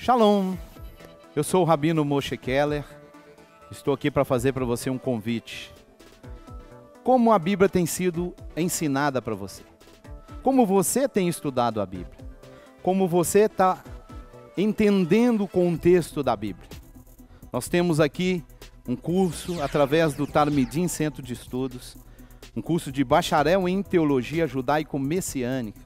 Shalom, eu sou o Rabino Moshe Keller, estou aqui para fazer para você um convite. Como a Bíblia tem sido ensinada para você? Como você tem estudado a Bíblia? Como você está entendendo o contexto da Bíblia? Nós temos aqui um curso através do Talmidim Centro de Estudos, um curso de bacharel em Teologia Judaico-Messiânica.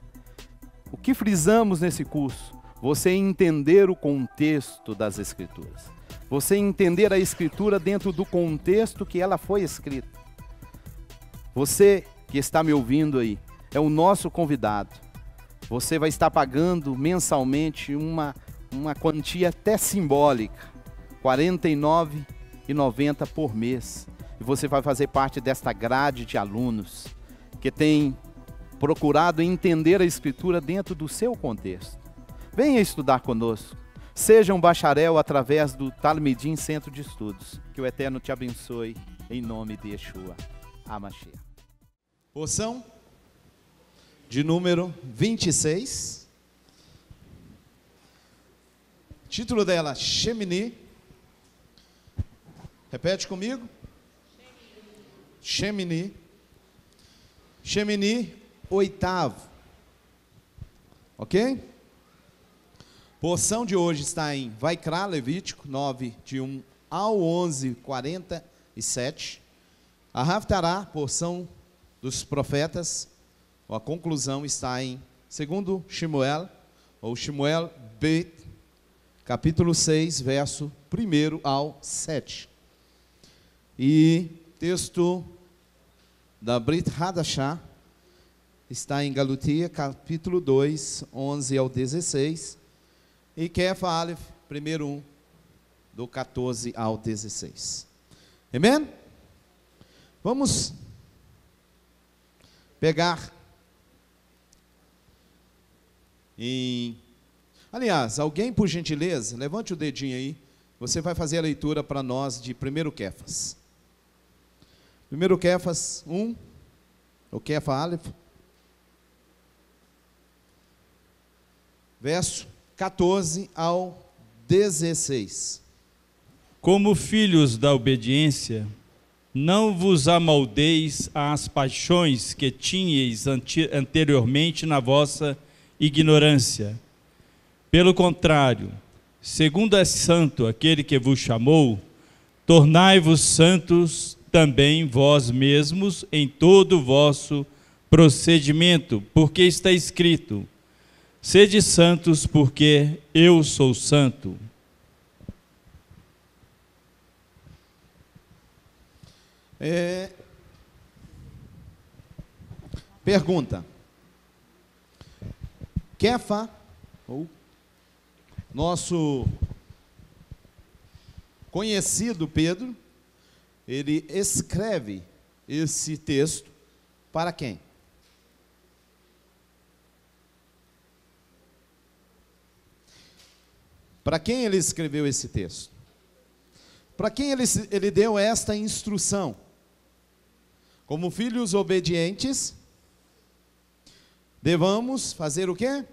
O que frisamos nesse curso? Você entender o contexto das Escrituras. Você entender a Escritura dentro do contexto que ela foi escrita. Você que está me ouvindo aí, é o nosso convidado. Você vai estar pagando mensalmente uma quantia até simbólica, R$ 49,90 por mês. E você vai fazer parte desta grade de alunos que tem procurado entender a Escritura dentro do seu contexto. Venha estudar conosco. Seja um bacharel através do Talmidim Centro de Estudos. Que o Eterno te abençoe, em nome de Yeshua. Hamashiach. Porção de número 26. Título dela, Shemini. Repete comigo. Shemini. Shemini, oitavo. Ok? Porção de hoje está em Vaikra, Levítico 9, de 1 ao 11, 47. A Haftará, porção dos profetas, a conclusão está em 2 Shemuel, ou Shemuel B, capítulo 6, verso 1 ao 7. E texto da Brit Hadashah está em Galutia, capítulo 2, 11 ao 16. E Kefa Aleph, primeiro 1, do 14 ao 16. Amém? Vamos pegar Aliás, alguém por gentileza, levante o dedinho aí. Você vai fazer a leitura para nós de 1 Kefas. 1 Kefas 1, o Kefa Aleph, verso 14 ao 16. Como filhos da obediência, não vos amoldeis às paixões que tinhais anteriormente na vossa ignorância. Pelo contrário, segundo é santo aquele que vos chamou, tornai-vos santos também vós mesmos em todo o vosso procedimento, porque está escrito: sede santos, porque eu sou santo. Pergunta. Kefa, ou nosso conhecido Pedro, ele escreve esse texto para quem? Para quem ele escreveu esse texto? Para quem ele deu esta instrução? Como filhos obedientes, devamos fazer o quê?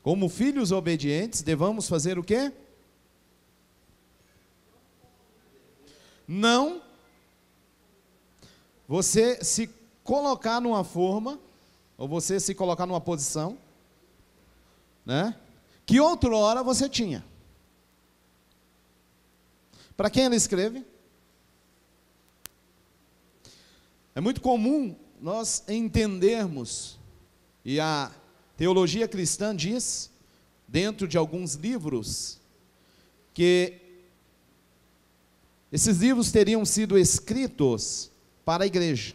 Como filhos obedientes, devamos fazer o quê? Não você se colocar numa forma, ou você se colocar numa posição, né, que outrora você tinha. Para quem ele escreve? É muito comum nós entendermos, e a teologia cristã diz, dentro de alguns livros, que esses livros teriam sido escritos para a igreja.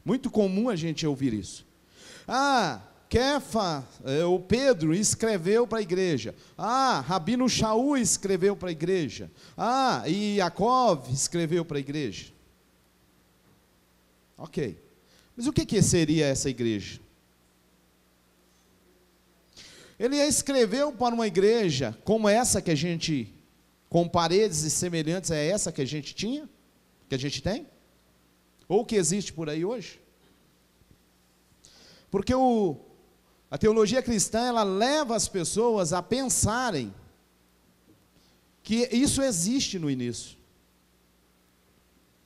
Muito comum a gente ouvir isso. Kefa, o Pedro, escreveu para a igreja. Rabino Shaul escreveu para a igreja. E Yaakov escreveu para a igreja. Ok. Mas o que seria essa igreja? Ele escreveu para uma igreja como essa que a gente, com paredes e semelhantes a essa que a gente tinha, que a gente tem? Ou que existe por aí hoje? Porque A teologia cristã, ela leva as pessoas a pensarem que isso existe no início.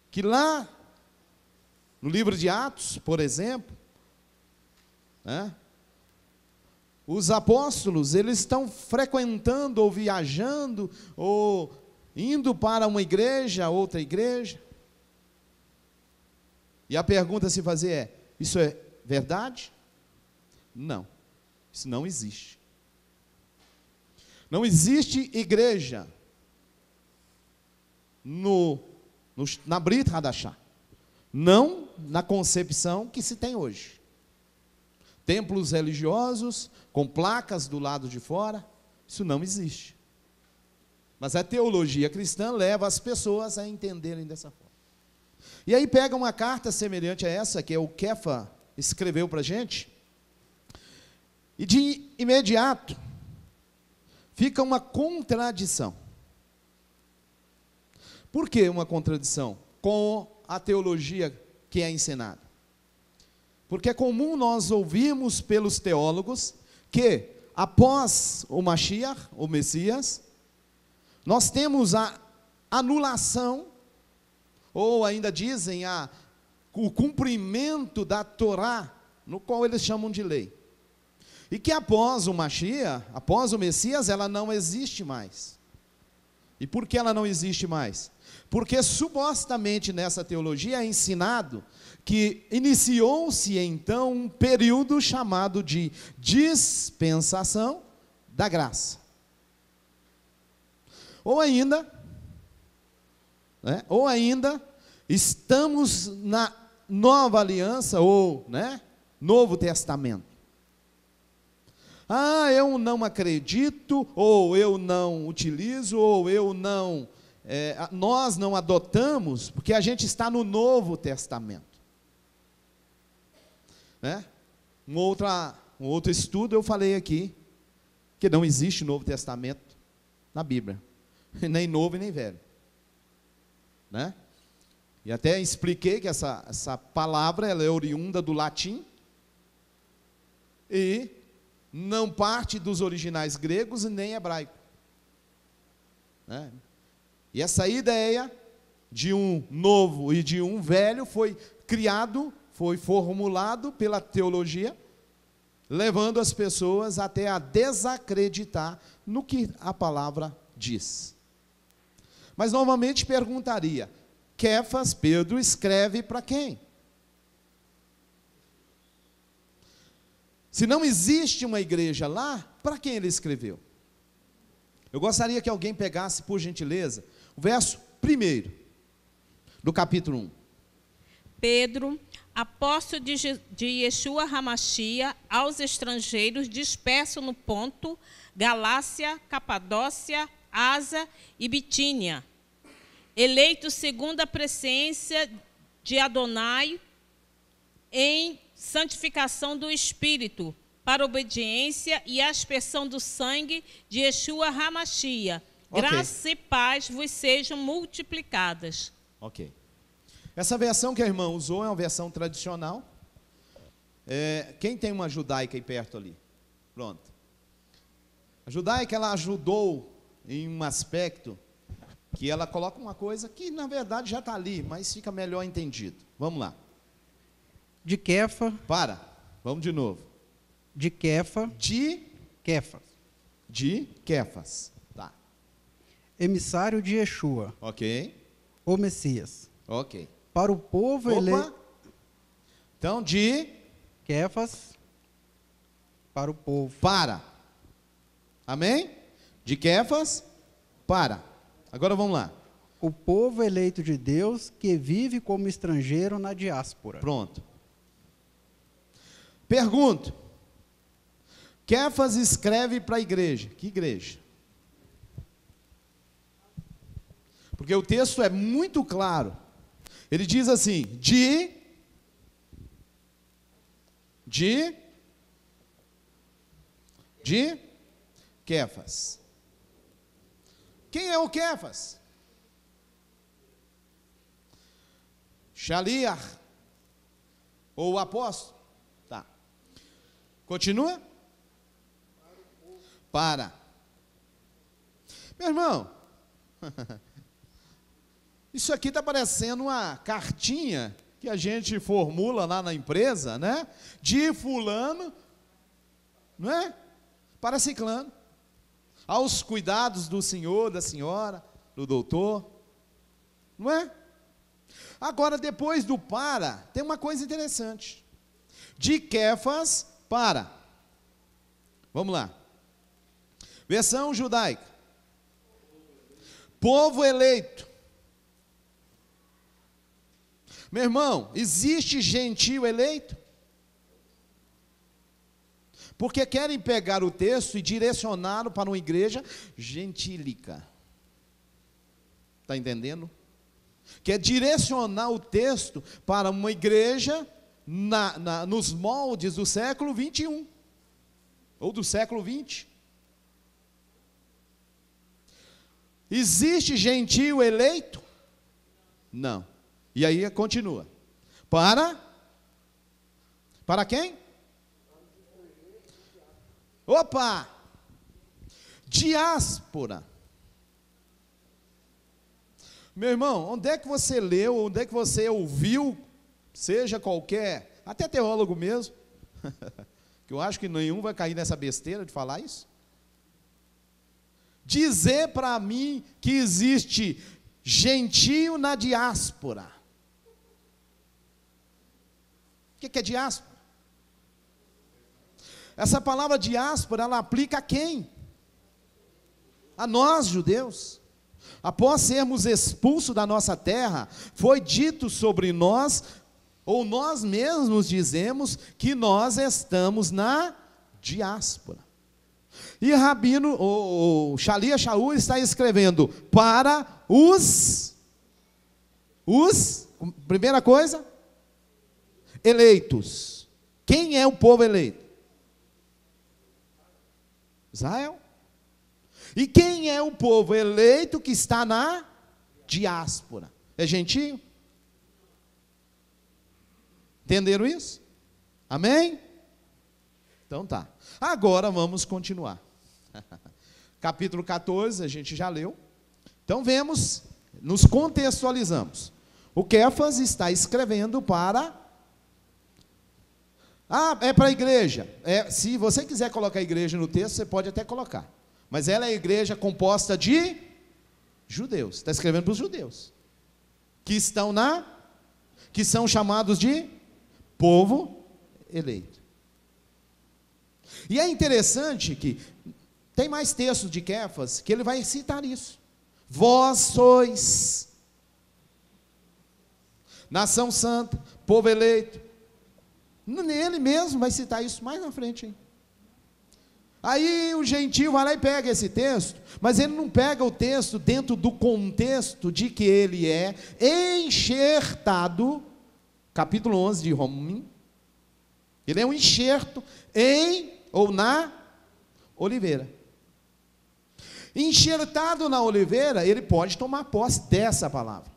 Que lá, no livro de Atos, por exemplo, né, os apóstolos, eles estão frequentando ou viajando ou indo para uma igreja, outra igreja. E a pergunta a se fazer é: isso é verdade? Não, isso não existe. Não existe igreja na Brit Hadashah, não na concepção que se tem hoje. Templos religiosos com placas do lado de fora, isso não existe. Mas a teologia cristã leva as pessoas a entenderem dessa forma. E aí pega uma carta semelhante a essa, que o Kefa escreveu para a gente, e de imediato fica uma contradição. Por que uma contradição com a teologia que é ensinada? Porque é comum nós ouvirmos pelos teólogos que, após o Mashiach, o Messias, nós temos a anulação, ou ainda dizem o cumprimento da Torá, no qual eles chamam de lei. E que após o Mashiach, após o Messias, ela não existe mais. E por que ela não existe mais? Porque supostamente nessa teologia é ensinado que iniciou-se então um período chamado de dispensação da graça. Ou ainda, estamos na nova aliança, ou Novo Testamento. Eu não acredito, ou eu não utilizo, ou nós não adotamos, porque a gente está no Novo Testamento. Um outro estudo eu falei aqui, que não existe Novo Testamento na Bíblia, nem novo e nem velho. E até expliquei que essa palavra ela é oriunda do latim, e não parte dos originais gregos e nem hebraico. E essa ideia de um novo e de um velho foi criado, foi formulado pela teologia, levando as pessoas até a desacreditar no que a palavra diz. Mas novamente perguntaria: Kefas, Pedro, escreve para quem? Se não existe uma igreja lá, para quem ele escreveu? Eu gostaria que alguém pegasse, por gentileza, o verso 1 do capítulo 1. Pedro, apóstolo de Yeshua HaMashiach, aos estrangeiros dispersos no Ponto, Galácia, Capadócia, Ásia e Bitínia, eleito segundo a presciência de Adonai em santificação do Espírito, para obediência e aspersão do sangue de Yeshua HaMashiach. Ok. Graça e paz vos sejam multiplicadas. Ok. Essa versão que a irmã usou é uma versão tradicional. Quem tem uma judaica aí perto ali? Pronto. A judaica, ela ajudou em um aspecto que ela coloca uma coisa que na verdade já está ali, mas fica melhor entendido. Vamos lá. De Kefa, Vamos de novo. de Kefa, De Kefas, Kefas. Tá. emissário de Yeshua, Ok. o Messias, Ok. para o povo eleito. Então, de Kefas, para o povo. para. Amém? De Kefas, para. Agora vamos lá. O povo eleito de Deus que vive como estrangeiro na diáspora. Pronto. Pergunto. Kefas escreve para a igreja. Que igreja? Porque o texto é muito claro. Ele diz assim: de Kefas. Quem é o Kefas? Shaliach, ou o apóstolo. Tá. Continua. para. Meu irmão, isso aqui está parecendo uma cartinha que a gente formula lá na empresa, né? De fulano, não é? Para ciclano. Aos cuidados do senhor, da senhora, do doutor, não é? Agora, depois do para, tem uma coisa interessante. De Quefas para. Vamos lá. Versão judaica. Povo eleito. Meu irmão, existe gentio eleito? Porque querem pegar o texto e direcioná-lo para uma igreja gentílica. Está entendendo? Quer direcionar o texto para uma igreja nos moldes do século 21 ou do século 20. Existe gentio eleito? Não. E aí continua. Para quem? Opa! Diáspora. Meu irmão, onde é que você leu, onde é que você ouviu, seja qualquer, até teólogo mesmo, que eu acho que nenhum vai cair nessa besteira de falar isso, dizer para mim que existe gentio na diáspora. O que é diáspora? Essa palavra diáspora, ela aplica a quem? A nós, judeus. Após sermos expulsos da nossa terra, foi dito sobre nós, ou nós mesmos dizemos, que nós estamos na diáspora. E Rabino, o Shalia Shaul está escrevendo para primeira coisa, eleitos. Quem é o povo eleito? Israel. E quem é o povo eleito que está na diáspora? É gentio? Entenderam isso? Amém? Então tá. Agora vamos continuar. Capítulo 14, a gente já leu. Então vemos, nos contextualizamos. O Quefas está escrevendo para... é para a igreja. Se você quiser colocar a igreja no texto, você pode até colocar. Mas ela é a igreja composta de judeus. Está escrevendo para os judeus. Que são chamados de povo eleito. E é interessante que tem mais textos de Quefas que ele vai citar isso. Vós sois nação santa, povo eleito. Ele mesmo vai citar isso mais na frente, hein? Aí o gentio vai lá e pega esse texto, mas ele não pega o texto dentro do contexto de que ele é enxertado, capítulo 11 de Romim, ele é um enxerto em ou na oliveira. Enxertado na oliveira, ele pode tomar posse dessa palavra.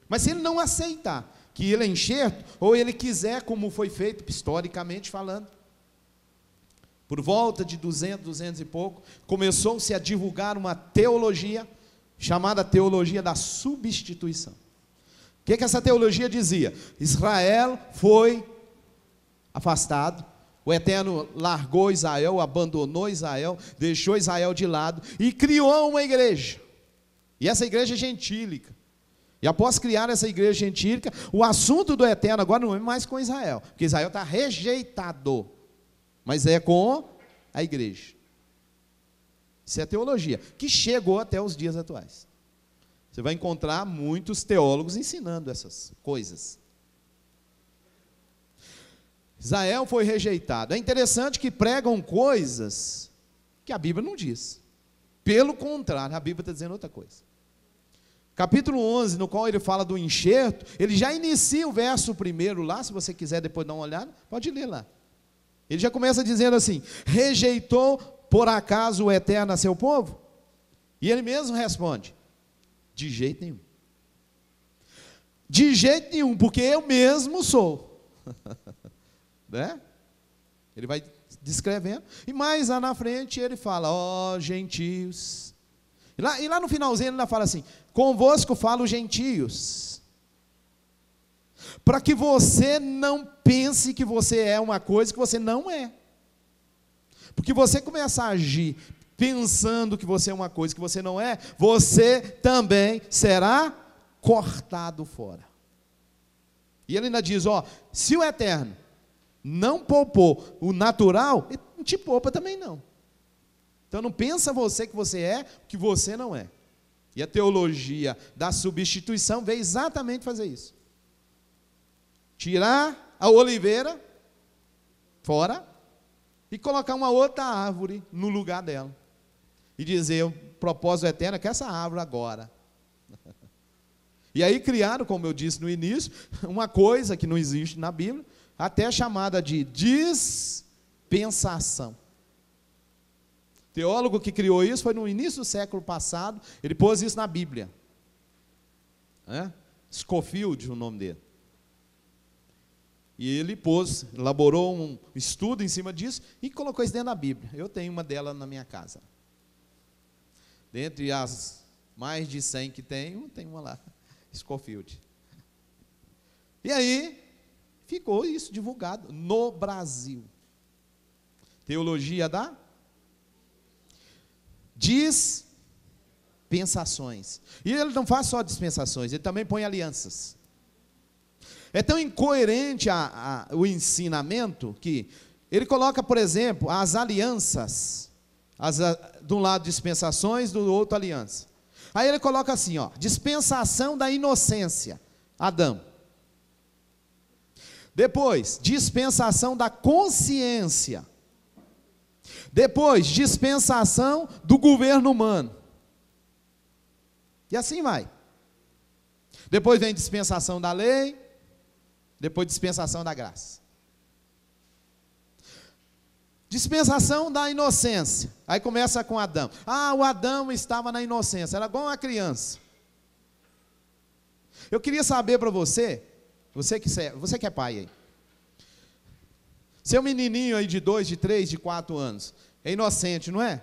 Mas se ele não aceitar que ele é enxerto, ou ele quiser, como foi feito historicamente falando, por volta de 200 e pouco, começou-se a divulgar uma teologia, chamada teologia da substituição. O que essa teologia dizia? Israel foi afastado, o Eterno largou Israel, abandonou Israel, deixou Israel de lado, e criou uma igreja, e essa igreja é gentílica. E após criar essa igreja gentílica, o assunto do Eterno agora não é mais com Israel, porque Israel está rejeitado, mas é com a igreja. Isso é teologia, que chegou até os dias atuais. Você vai encontrar muitos teólogos ensinando essas coisas. Israel foi rejeitado. É interessante que pregam coisas que a Bíblia não diz. Pelo contrário, a Bíblia está dizendo outra coisa. Capítulo 11, no qual ele fala do enxerto, ele já inicia o verso primeiro lá, se você quiser depois dar uma olhada, pode ler lá. Ele já começa dizendo assim: rejeitou por acaso o Eterno a seu povo? E ele mesmo responde: de jeito nenhum. De jeito nenhum, porque eu mesmo sou. Né? Ele vai descrevendo. E mais lá na frente ele fala, ó gentios. E lá no finalzinho ele ainda fala assim, convosco falo gentios. Para que você não pense que você é uma coisa que você não é. Porque você começa a agir pensando que você é uma coisa que você não é, você também será cortado fora. E ele ainda diz, ó, se o Eterno não poupou o natural, ele não te poupa também não. Então não pensa você que você é o que você não é. E a teologia da substituição veio exatamente fazer isso. Tirar a oliveira fora e colocar uma outra árvore no lugar dela. E dizer, o propósito eterno é que essa árvore agora. E aí criaram, como eu disse no início, uma coisa que não existe na Bíblia, até chamada de dispensação. O teólogo que criou isso foi no início do século passado, ele pôs isso na Bíblia. Scofield, o nome dele. E ele elaborou um estudo em cima disso e colocou isso dentro da Bíblia. Eu tenho uma delas na minha casa. Dentre as mais de 100 que tenho, tem uma lá, Scofield. E aí, ficou isso divulgado no Brasil. Teologia da dispensações. E ele não faz só dispensações, ele também põe alianças. É tão incoerente o ensinamento que ele coloca, por exemplo, as alianças, de um lado dispensações, do outro aliança. Aí ele coloca assim, ó, dispensação da inocência, Adão. Depois, dispensação da consciência. Depois, dispensação do governo humano. E assim vai. Depois vem dispensação da lei, depois dispensação da graça. Dispensação da inocência. Aí começa com Adão. O Adão estava na inocência, era igual uma criança. Eu queria saber para você que é pai aí. Seu menininho aí de 2, de 3, de 4 anos, é inocente, não é?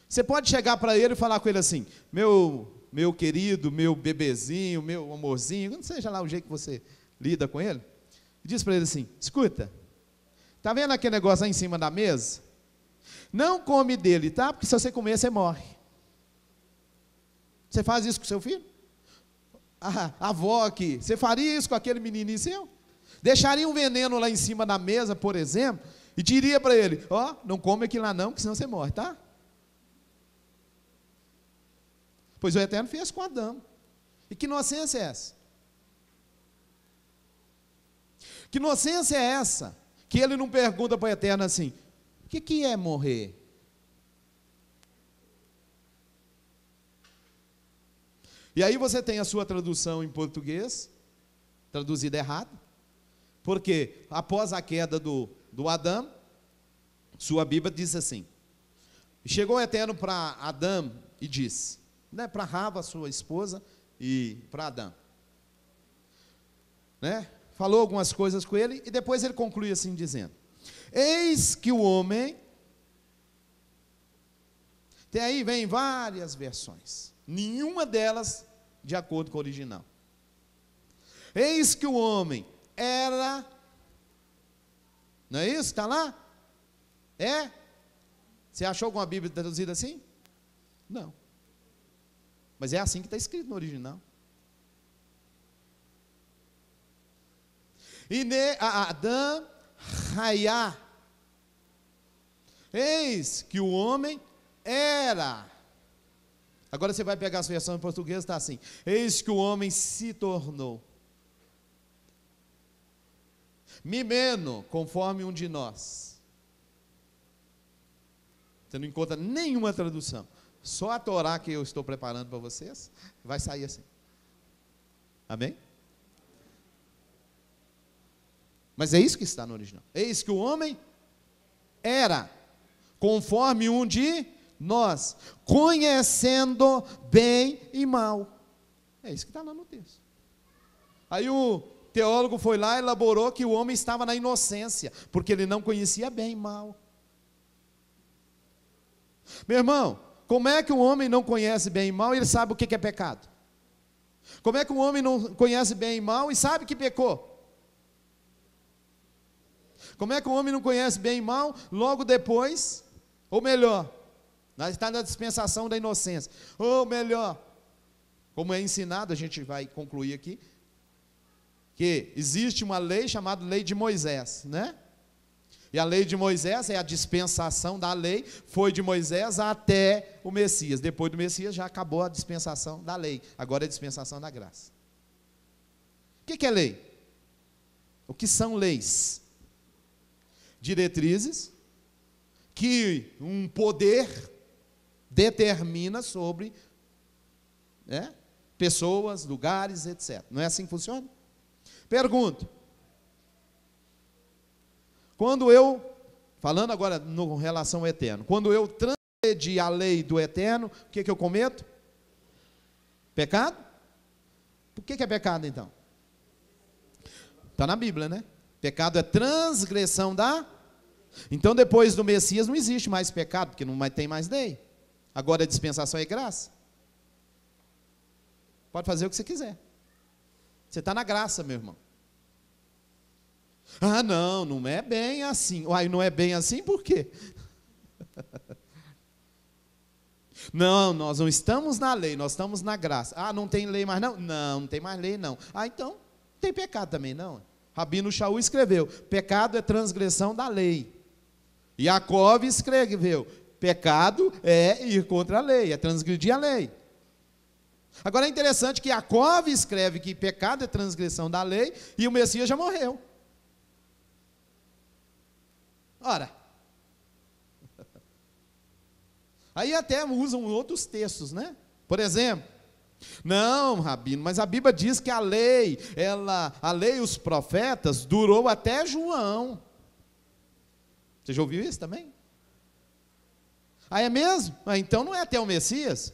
Você pode chegar para ele e falar com ele assim, meu querido, meu bebezinho, meu amorzinho, não seja lá o jeito que você lida com ele. Diz para ele assim, escuta, tá vendo aquele negócio lá em cima da mesa? Não come dele, tá? Porque se você comer, você morre. Você faz isso com seu filho? A avó aqui, você faria isso com aquele menininho seu? Deixaria um veneno lá em cima da mesa, por exemplo, e diria para ele, não come aquilo lá não, porque senão você morre, tá? Pois o Eterno fez com Adão. E que inocência é essa? Que inocência é essa? Que ele não pergunta para o Eterno assim, o que é morrer? E aí você tem a sua tradução em português, traduzida errado, porque após a queda do Adão, sua Bíblia diz assim, chegou o Eterno para Adão e disse, para Rava, sua esposa, e para Adão, falou algumas coisas com ele, e depois ele conclui assim dizendo, eis que o homem, até aí vem várias versões, nenhuma delas de acordo com o original. Eis que o homem era, não é isso? Está lá? É? Você achou alguma Bíblia traduzida assim? Não. Mas é assim que está escrito no original. E Adão Raiá. Eis que o homem era. Agora você vai pegar a versão em português, está assim. Eis que o homem se tornou. Mimeno, conforme um de nós. Você não encontra nenhuma tradução. Só a Torá que eu estou preparando para vocês, vai sair assim. Amém? Mas é isso que está no original. Eis que o homem era, conforme um de nós, conhecendo bem e mal. É isso que está lá no texto. Aí o teólogo foi lá e elaborou que o homem estava na inocência, porque ele não conhecia bem e mal. Meu irmão, como é que um homem não conhece bem e mal e ele sabe o que é pecado? Como é que um homem não conhece bem e mal e sabe que pecou? Como é que um homem não conhece bem e mal, logo depois, ou melhor, nós estamos na dispensação da inocência, ou melhor, como é ensinado, a gente vai concluir aqui, que existe uma lei chamada lei de Moisés, né? E a lei de Moisés é a dispensação da lei, foi de Moisés até o Messias. Depois do Messias já acabou a dispensação da lei, agora é a dispensação da graça. O que é lei? O que são leis? Diretrizes que um poder determina sobre, né, pessoas, lugares, etc. Não é assim que funciona? Pergunto. Quando eu, falando agora em relação ao eterno, quando eu transgredi a lei do eterno, o que eu cometo? Pecado? Por que é pecado então? Está na Bíblia, né? Pecado é transgressão da... Então depois do Messias não existe mais pecado, porque não tem mais lei. Agora a dispensação é graça. Pode fazer o que você quiser. Você está na graça, meu irmão. Ah, não é bem assim. Uai, não é bem assim por quê? Não, nós não estamos na lei, nós estamos na graça. Ah, não tem lei mais não? Não tem mais lei não. Ah, então, não tem pecado também não. Rabino Shaul escreveu, pecado é transgressão da lei. Jacó escreveu, pecado é ir contra a lei, é transgredir a lei. Agora é interessante que Jacó escreve que pecado é transgressão da lei e o Messias já morreu. Ora, aí até usam outros textos, né? Por exemplo, não, Rabino, mas a Bíblia diz que a lei e os profetas durou até João. Você já ouviu isso também? Ah, é mesmo? Ah, então não é até o Messias?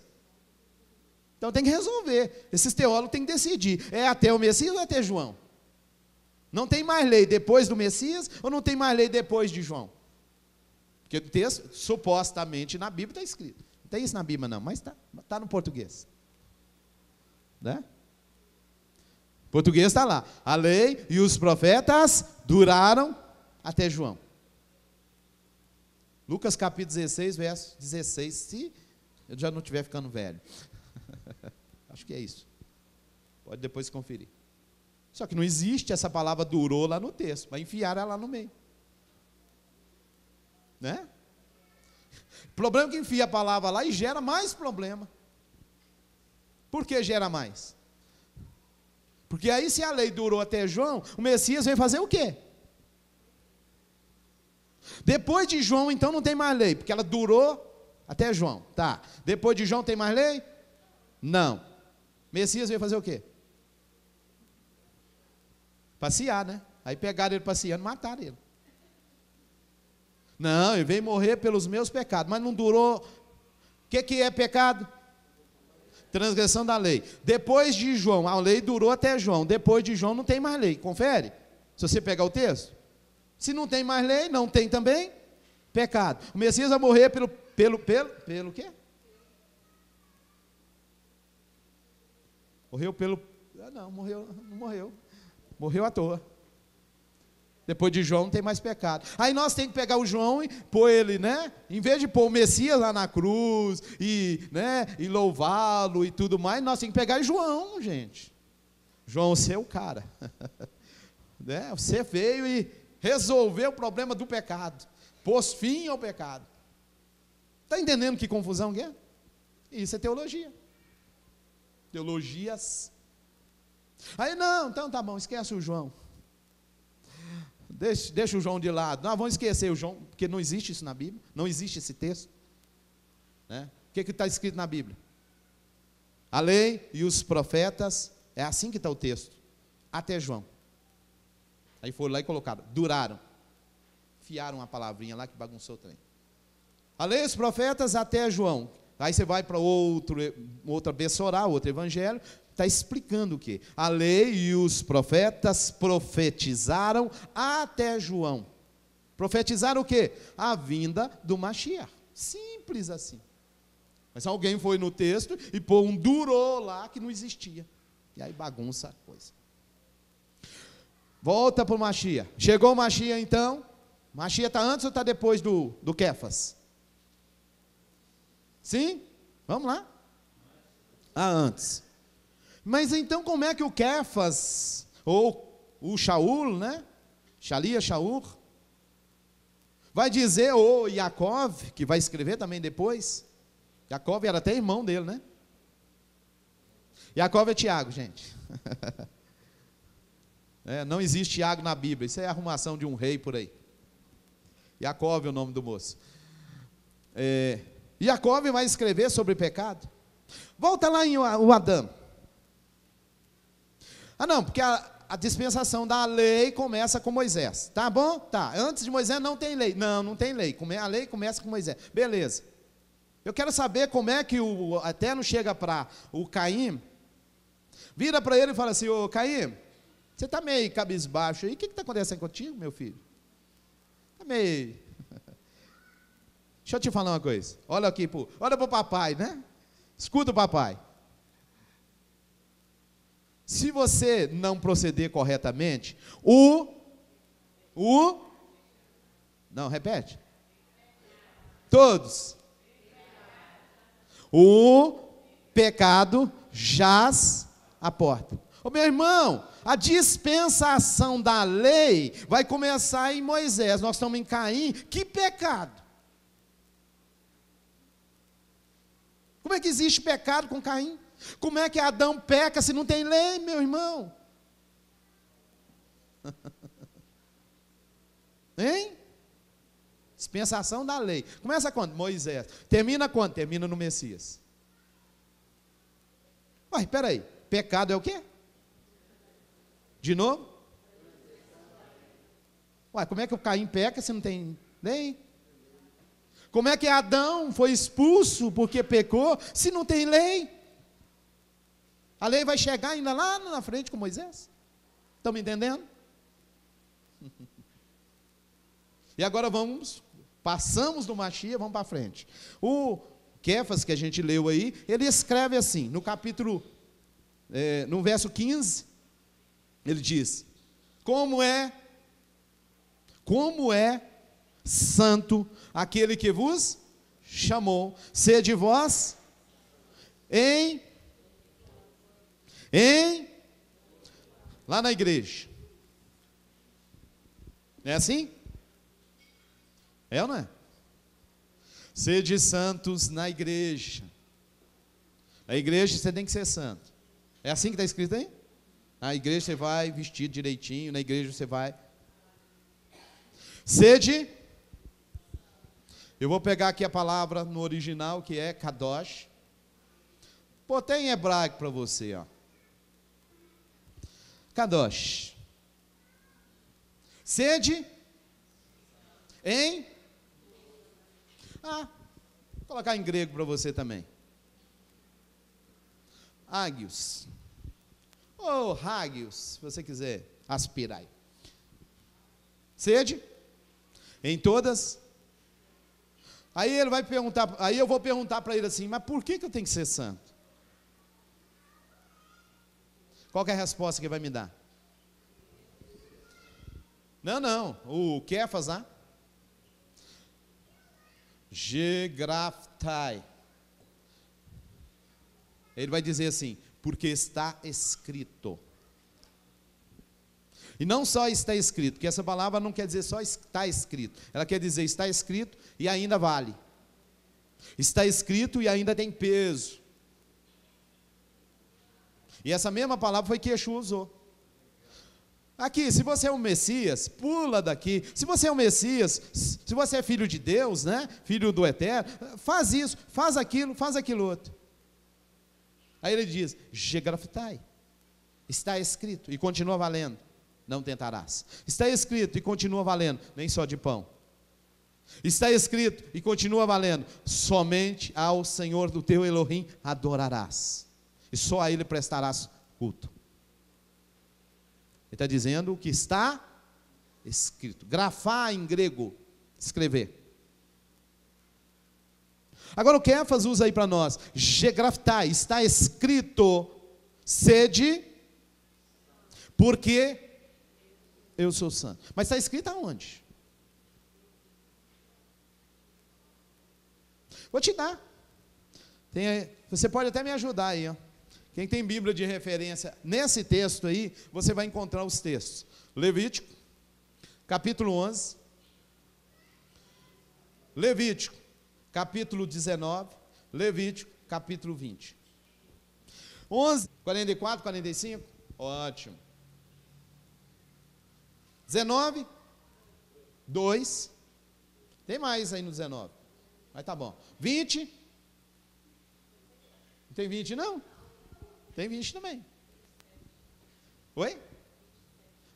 Então tem que resolver. Esses teólogos têm que decidir. É até o Messias ou é até João? Não tem mais lei depois do Messias ou não tem mais lei depois de João? Porque o texto, supostamente, na Bíblia está escrito. Não tem isso na Bíblia não, mas está no português. Né? Português está lá. A lei e os profetas duraram até João. Lucas capítulo 16, verso 16, se eu já não estiver ficando velho. Acho que é isso. Pode depois conferir. Só que não existe essa palavra durou lá no texto, mas enfiaram ela lá no meio. Né? O problema é que enfia a palavra lá e gera mais problema. Por que gera mais? Porque aí se a lei durou até João, o Messias vem fazer o quê? Depois de João, então, não tem mais lei, porque ela durou até João. Tá. Depois de João tem mais lei? Não. Messias veio fazer o quê? Passear, né? Aí pegaram ele passeando e mataram ele. Não, ele veio morrer pelos meus pecados, mas não durou. O que é pecado? Transgressão da lei. Depois de João, a lei durou até João. Depois de João não tem mais lei. Confere. Se você pegar o texto. Se não tem mais lei, não tem também pecado. O Messias vai morrer pelo quê? Morreu pelo... não morreu. Morreu à toa. Depois de João não tem mais pecado. Aí nós temos que pegar o João e pôr ele, né? Em vez de pôr o Messias lá na cruz e, né, e louvá-lo e tudo mais, nós temos que pegar João, gente. João, você é o cara. Né? Você veio e resolveu o problema do pecado. Pôs fim ao pecado. Está entendendo que confusão que é? Isso é teologia. Teologias. Aí não, então tá bom, esquece o João. Deixa o João de lado. Não, vamos esquecer o João, porque não existe isso na Bíblia. Não existe esse texto. Né? O que está escrito na Bíblia? A lei e os profetas, é assim que está o texto. Até João. Aí foram lá e colocaram, duraram. Fiaram uma palavrinha lá que bagunçou o trem. A lei e os profetas até João. Aí você vai para outra Bessorá, outro evangelho, está explicando o quê? A lei e os profetas profetizaram até João. Profetizaram o quê? A vinda do Mashiach. Simples assim. Mas alguém foi no texto e pôs um durô lá que não existia. E aí bagunça a coisa. Volta para o Mashiach. Chegou o Mashiach então. Mashiach está antes ou está depois do Quefas? Sim? Vamos lá. Antes. Mas então como é que o Quefas, ou o Shaul, né? Shaul, vai dizer, ou Yaakov, que vai escrever também depois. Yaakov era até irmão dele, né? Yaakov é Tiago, gente. Não existe Tiago na Bíblia, isso é a arrumação de um rei por aí. Yaakov é o nome do moço. Yaakov vai escrever sobre pecado. Volta lá em o Adão. Não, porque a dispensação da lei começa com Moisés. Tá bom? Tá. Antes de Moisés não tem lei. Não tem lei. A lei começa com Moisés. Beleza. Eu quero saber como é que o Eterno chega para o Caim, vira para ele e fala assim: ô Caim, você está meio cabisbaixo aí, o que está acontecendo contigo, meu filho? Está meio... Deixa eu te falar uma coisa, olha aqui, olha para o papai, né? Escuta o papai. Se você não proceder corretamente, não, repete. Todos. O pecado jaz à porta. Ô meu irmão, a dispensação da lei vai começar em Moisés. Nós estamos em Caim. Que pecado? Como é que existe pecado com Caim? Como é que Adão peca se não tem lei, meu irmão? Hein? Dispensação da lei. Começa quando? Moisés. Termina quando? Termina no Messias. Ué, peraí. Pecado é o quê? De novo? Ué, como é que o Caim peca se não tem lei? Como é que Adão foi expulso porque pecou se não tem lei? A lei vai chegar ainda lá na frente com Moisés. Estão me entendendo? E agora passamos do Mashiach, vamos para frente. O Quefas, que a gente leu aí, ele escreve assim, no capítulo, no verso 15, ele diz: como é santo aquele que vos chamou, sede vós lá na igreja. É assim? É ou não é? Sede santos na igreja. A igreja você tem que ser santo. É assim que está escrito aí? Na igreja você vai vestido direitinho, na igreja você vai. Sede. Eu vou pegar aqui a palavra no original, que é kadosh. Botei em hebraico para você, ó. Kadosh. Sede em... vou colocar em grego para você também. Ágios. Ou Hagios, se você quiser aspirar. Sede em todas. Aí ele vai perguntar, aí eu vou perguntar para ele assim: mas por que eu tenho que ser santo? Qual que é a resposta que ele vai me dar? Não, o Quefas, Gegraftai. Ele vai dizer assim: porque está escrito. E não só está escrito, porque essa palavra não quer dizer só está escrito. Ela quer dizer está escrito e ainda vale. Está escrito e ainda tem peso. E essa mesma palavra foi que Yeshua usou. Aqui, se você é o Messias, pula daqui. Se você é o Messias, se você é filho de Deus, né? Filho do Eterno, faz isso, faz aquilo outro. Aí ele diz: Gegraftai. Está escrito e continua valendo. Não tentarás. Está escrito e continua valendo, nem só de pão. Está escrito e continua valendo, somente ao Senhor do teu Elohim adorarás. e só a Ele prestarás culto. Ele está dizendo o que está escrito. Grafar em grego, escrever. Agora o Kéfas usa aí para nós, gegraftai, está escrito, sede, porque eu sou santo. Mas está escrito aonde? Vou te dar. Você pode até me ajudar aí, ó. Quem tem Bíblia de referência nesse texto aí, você vai encontrar os textos. Levítico, capítulo 11. Levítico, capítulo 19. Levítico, capítulo 20. 11, 44, 45. Ótimo. 19, 2. Tem mais aí no 19. Mas tá bom. 20. Não tem 20 não? Tem 20 também. Oi?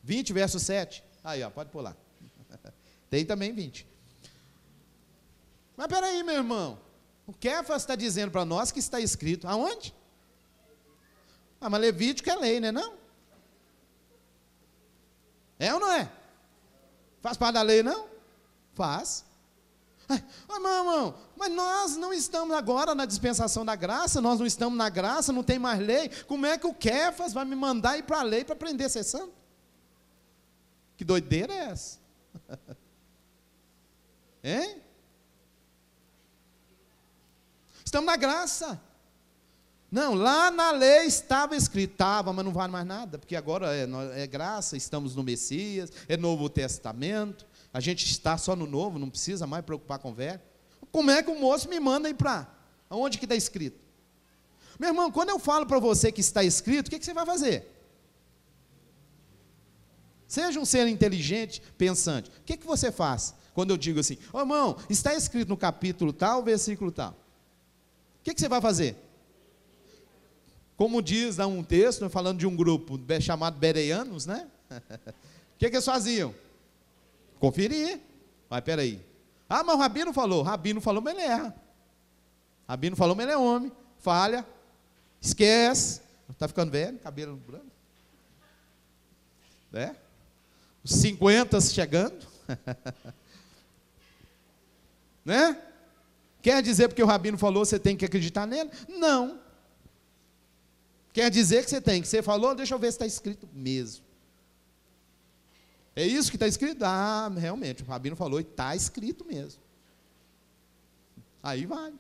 20 verso 7. Aí, ó, pode pular. Tem também 20. Mas peraí, meu irmão. O Kéfas está dizendo para nós que está escrito. Aonde? Ah, mas Levítico é lei, né não? É ou não é? Faz parte da lei, não? Faz. Ah, irmão, mas nós não estamos agora na dispensação da graça, nós não estamos na graça, não tem mais lei. Como é que o Kéfas vai me mandar ir para a lei para aprender a ser santo? Que doideira é essa? Hein? Estamos na graça. Não, lá na lei estava escrito, estava, mas não vale mais nada, porque agora é graça, estamos no Messias, é Novo Testamento, a gente está só no Novo, não precisa mais preocupar com o velho. Como é que o moço me manda ir para? Aonde que está escrito? Meu irmão, quando eu falo para você que está escrito, o que você vai fazer? Seja um ser inteligente, pensante. O que você faz quando eu digo assim, ô irmão, está escrito no capítulo tal, versículo tal? O que você vai fazer? Como diz um texto, falando de um grupo chamado Bereanos, né? O que eles faziam? Conferir. Mas peraí. Ah, mas o Rabino falou. Rabino falou, mas ele erra. Rabino falou, mas ele é homem. Falha. Esquece. Está ficando velho, cabelo branco. Né? Os 50 chegando. Né? Quer dizer porque o Rabino falou, você tem que acreditar nele? Não. Quer dizer que você tem, que você falou, deixa eu ver se está escrito mesmo. É isso que está escrito? Ah, realmente, o Rabino falou e está escrito mesmo. Aí vai.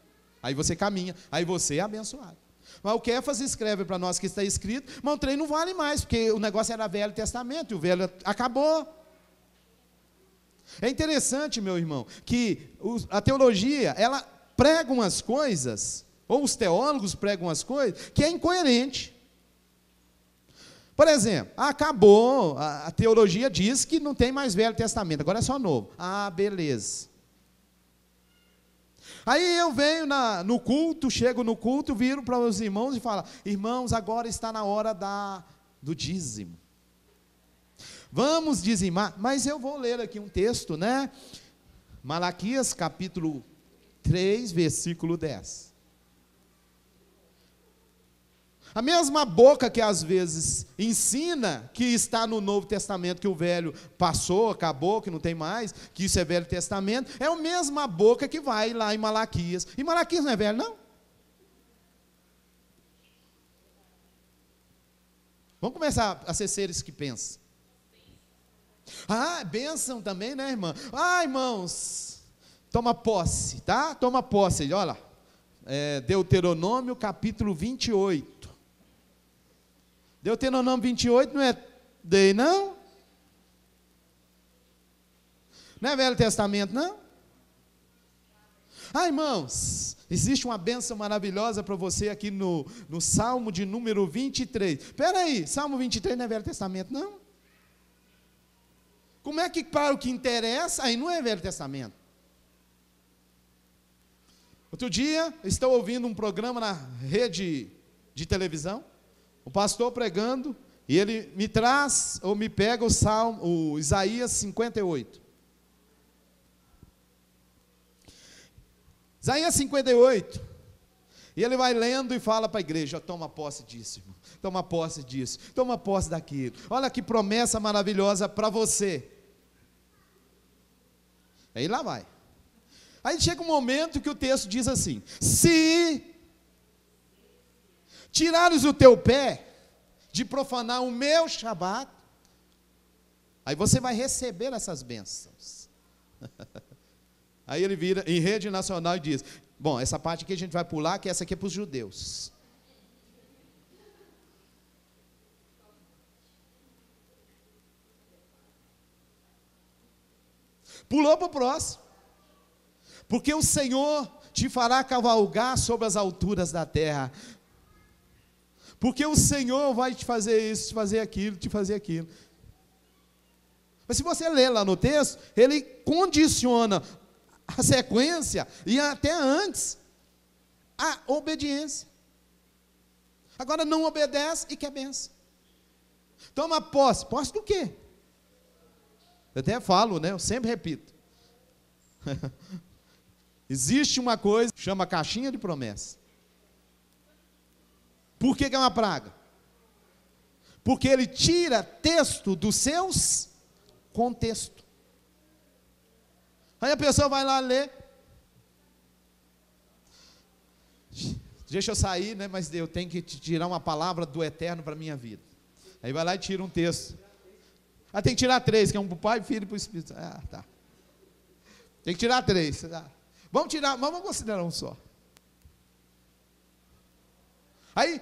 Aí você caminha, aí você é abençoado. Mas o Kéfas escreve para nós que está escrito, mas o trem não vale mais, porque o negócio era Velho Testamento, e o Velho acabou. É interessante, meu irmão, que a teologia, ela prega umas coisas, ou os teólogos pregam umas coisas, que é incoerente. Por exemplo, acabou, a teologia diz que não tem mais Velho Testamento, agora é só Novo. Ah, beleza. Aí eu venho no culto, chego no culto, viro para os irmãos e falo, irmãos, agora está na hora do dízimo. Vamos dizimar, mas eu vou ler aqui um texto, né? Malaquias capítulo 3, versículo 10. A mesma boca que às vezes ensina que está no Novo Testamento, que o velho passou, acabou, que não tem mais, que isso é Velho Testamento, é a mesma boca que vai lá em Malaquias. E Malaquias não é velho, não? Vamos começar a ser seres que pensam. Ah, bênção também, né, irmã? Ah, irmãos, toma posse, tá? Toma posse, olha lá. Deuteronômio capítulo 28. Deuteronômio 28 não é lei, não? Não é Velho Testamento, não? Ah, irmãos, existe uma bênção maravilhosa para você aqui no Salmo de número 23. Espera aí, Salmo 23 não é Velho Testamento, não? Como é que para o que interessa, aí não é Velho Testamento. Outro dia, estou ouvindo um programa na rede de televisão, o pastor pregando, e ele me traz, ou me pega o Isaías 58. Isaías 58, E ele vai lendo e fala para a igreja: toma posse disso, irmão. Toma posse disso, toma posse daquilo. Olha que promessa maravilhosa para você. Aí lá vai. Aí chega um momento que o texto diz assim: se tirares o teu pé de profanar o meu Shabat, aí você vai receber essas bênçãos. Aí ele vira em rede nacional e diz: bom, essa parte aqui a gente vai pular, que essa aqui é para os judeus. Pulou para o próximo. Porque o Senhor te fará cavalgar sobre as alturas da terra. Porque o Senhor vai te fazer isso, te fazer aquilo, te fazer aquilo. Mas se você ler lá no texto, ele condiciona a sequência e até antes a obediência. Agora não obedece e quer bênção. Toma posse. Posse do quê? Eu até falo, né? Eu sempre repito. Existe uma coisa que chama caixinha de promessa. Por que é uma praga? Porque ele tira texto dos seus contextos. Aí a pessoa vai lá ler. Deixa eu sair, né? Mas eu tenho que tirar uma palavra do eterno para a minha vida. Aí vai lá e tira um texto. Ah, tem que tirar 3, que é um para o Pai, Filho e para o Espírito. Ah, tá. Tem que tirar 3. Tá. Vamos tirar, vamos considerar um só. Aí,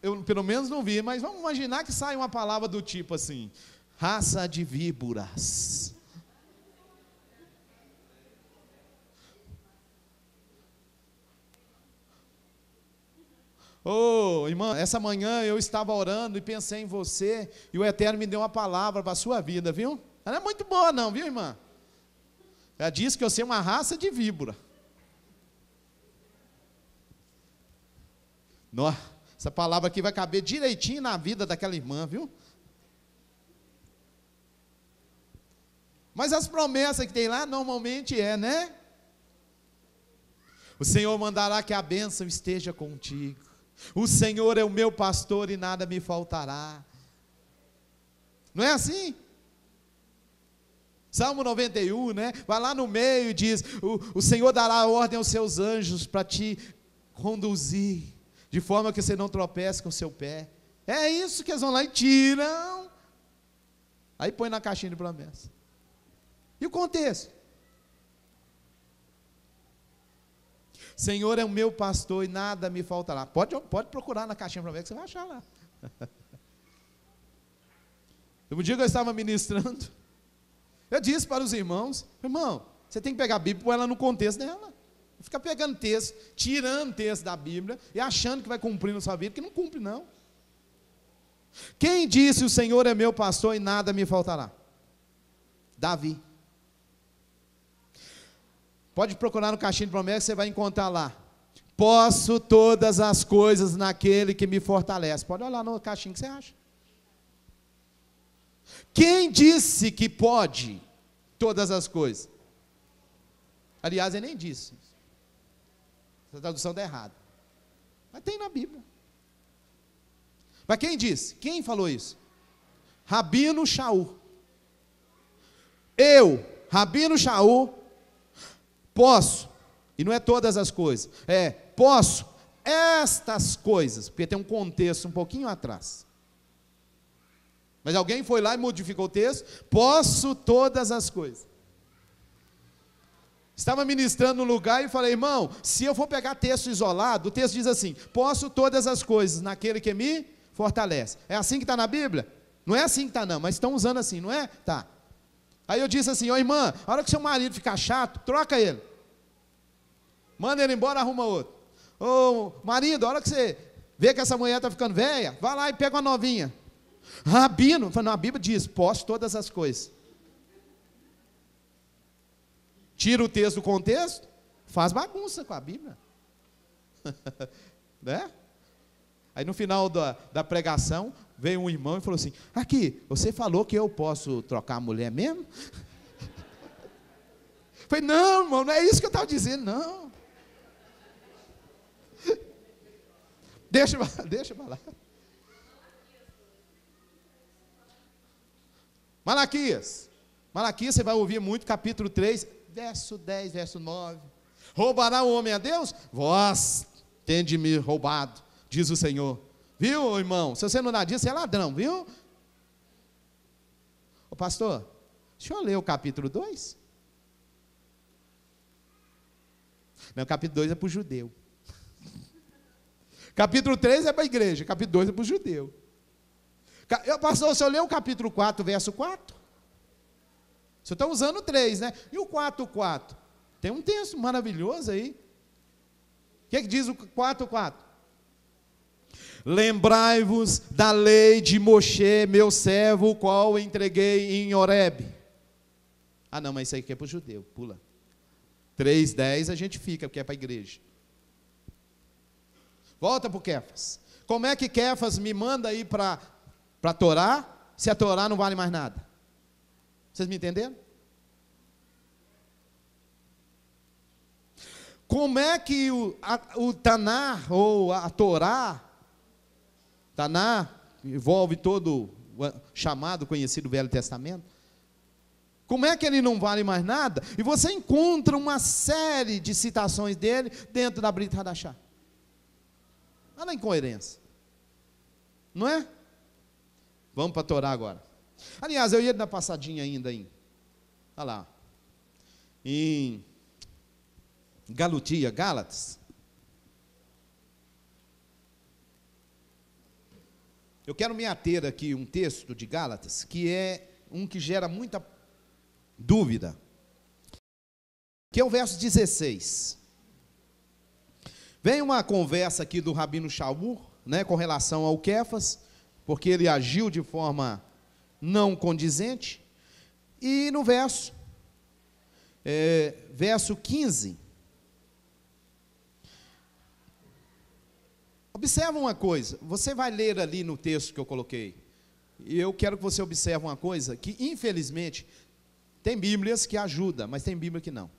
eu pelo menos não vi, mas vamos imaginar que sai uma palavra do tipo assim: raça de víboras. Ô, irmã, essa manhã eu estava orando e pensei em você, e o Eterno me deu uma palavra para a sua vida, viu? Ela não é muito boa não, viu, irmã? Ela disse que eu sou uma raça de víbora. Nossa, essa palavra aqui vai caber direitinho na vida daquela irmã, viu? Mas as promessas que tem lá, normalmente né? O Senhor mandará que a bênção esteja contigo. O Senhor é o meu pastor e nada me faltará. Não é assim? Salmo 91, né? Vai lá no meio e diz: o Senhor dará ordem aos seus anjos para te conduzir, de forma que você não tropece com o seu pé. É isso que eles vão lá e tiram. Aí põe na caixinha de promessa. E o contexto? Senhor é o meu pastor e nada me faltará. Pode procurar na caixinha de promessa que você vai achar lá. Um dia que eu estava ministrando, eu disse para os irmãos: irmão, você tem que pegar a Bíblia e pôr ela no contexto dela. Não fica pegando texto, tirando texto da Bíblia e achando que vai cumprir na sua vida, que não cumpre não. Quem disse o Senhor é meu pastor e nada me faltará? Davi. Pode procurar no caixinho de promessa, você vai encontrar lá: posso todas as coisas naquele que me fortalece. Pode olhar no caixinho que você acha. Quem disse que pode todas as coisas? Aliás, ele nem disse. Essa tradução está errada. Mas tem na Bíblia. Mas quem disse? Quem falou isso? Rabino Shaul. Eu, Rabino Shaul, posso, e não é todas as coisas, posso estas coisas, porque tem um contexto um pouquinho atrás. Mas alguém foi lá e modificou o texto: posso todas as coisas. Estava ministrando no lugar e falei: irmão, se eu for pegar texto isolado, o texto diz assim: posso todas as coisas naquele que me fortalece. É assim que está na Bíblia? Não é assim que está não, mas estão usando assim, não é? Tá. Aí eu disse assim: ô irmã, a hora que seu marido ficar chato, troca ele. Manda ele embora, arruma outro. Ô marido, a hora que você vê que essa mulher está ficando velha, vai lá e pega uma novinha. Rabino, não, a Bíblia diz: posso todas as coisas. Tira o texto do contexto, faz bagunça com a Bíblia. Né? Aí no final da pregação, veio um irmão e falou assim: aqui, você falou que eu posso trocar a mulher mesmo? Falei: não, irmão, não é isso que eu estava dizendo, não. Deixa pra lá. Malaquias, você vai ouvir muito, capítulo 3, verso 10, verso 9. Roubará o homem a Deus? Vós tende me roubado, diz o Senhor. Viu, irmão? Se você não dá disso, você é ladrão, viu? Ô pastor, deixa eu ler o capítulo 2. Não, o capítulo 2 é para o judeu. Capítulo 3 é para a igreja, capítulo 2 é para o judeu. Pastor, se eu ler o capítulo 4, verso 4, você está usando o 3, né? E o 4:4? Tem um texto maravilhoso aí. O que diz o 4:4? Lembrai-vos da lei de Moshe, meu servo, o qual entreguei em Horebe. Ah não, mas isso aí aqui é para o judeu, pula. 3:10 a gente fica, porque é para a igreja. Volta para o Kefas. Como é que Kefas me manda ir para a Torá, se a Torá não vale mais nada? Vocês me entenderam? Como é que o Taná, ou a Torá, Taná, envolve todo o chamado, conhecido Velho Testamento, como é que ele não vale mais nada? E você encontra uma série de citações dele dentro da Brit Hadashah. Olha a incoerência. Não é? Vamos para a Torá agora. Aliás, eu ia dar passadinha ainda em, olha lá, em Gálatas. Eu quero me ater aqui um texto de Gálatas, que é um que gera muita dúvida, que é o verso 16. Vem uma conversa aqui do Rabino Shaul, né, com relação ao Kefas, porque ele agiu de forma não condizente, e no verso 15, observa uma coisa, você vai ler ali no texto que eu coloquei, e eu quero que você observe uma coisa, que infelizmente, tem Bíblias que ajudam, mas tem Bíblia que não.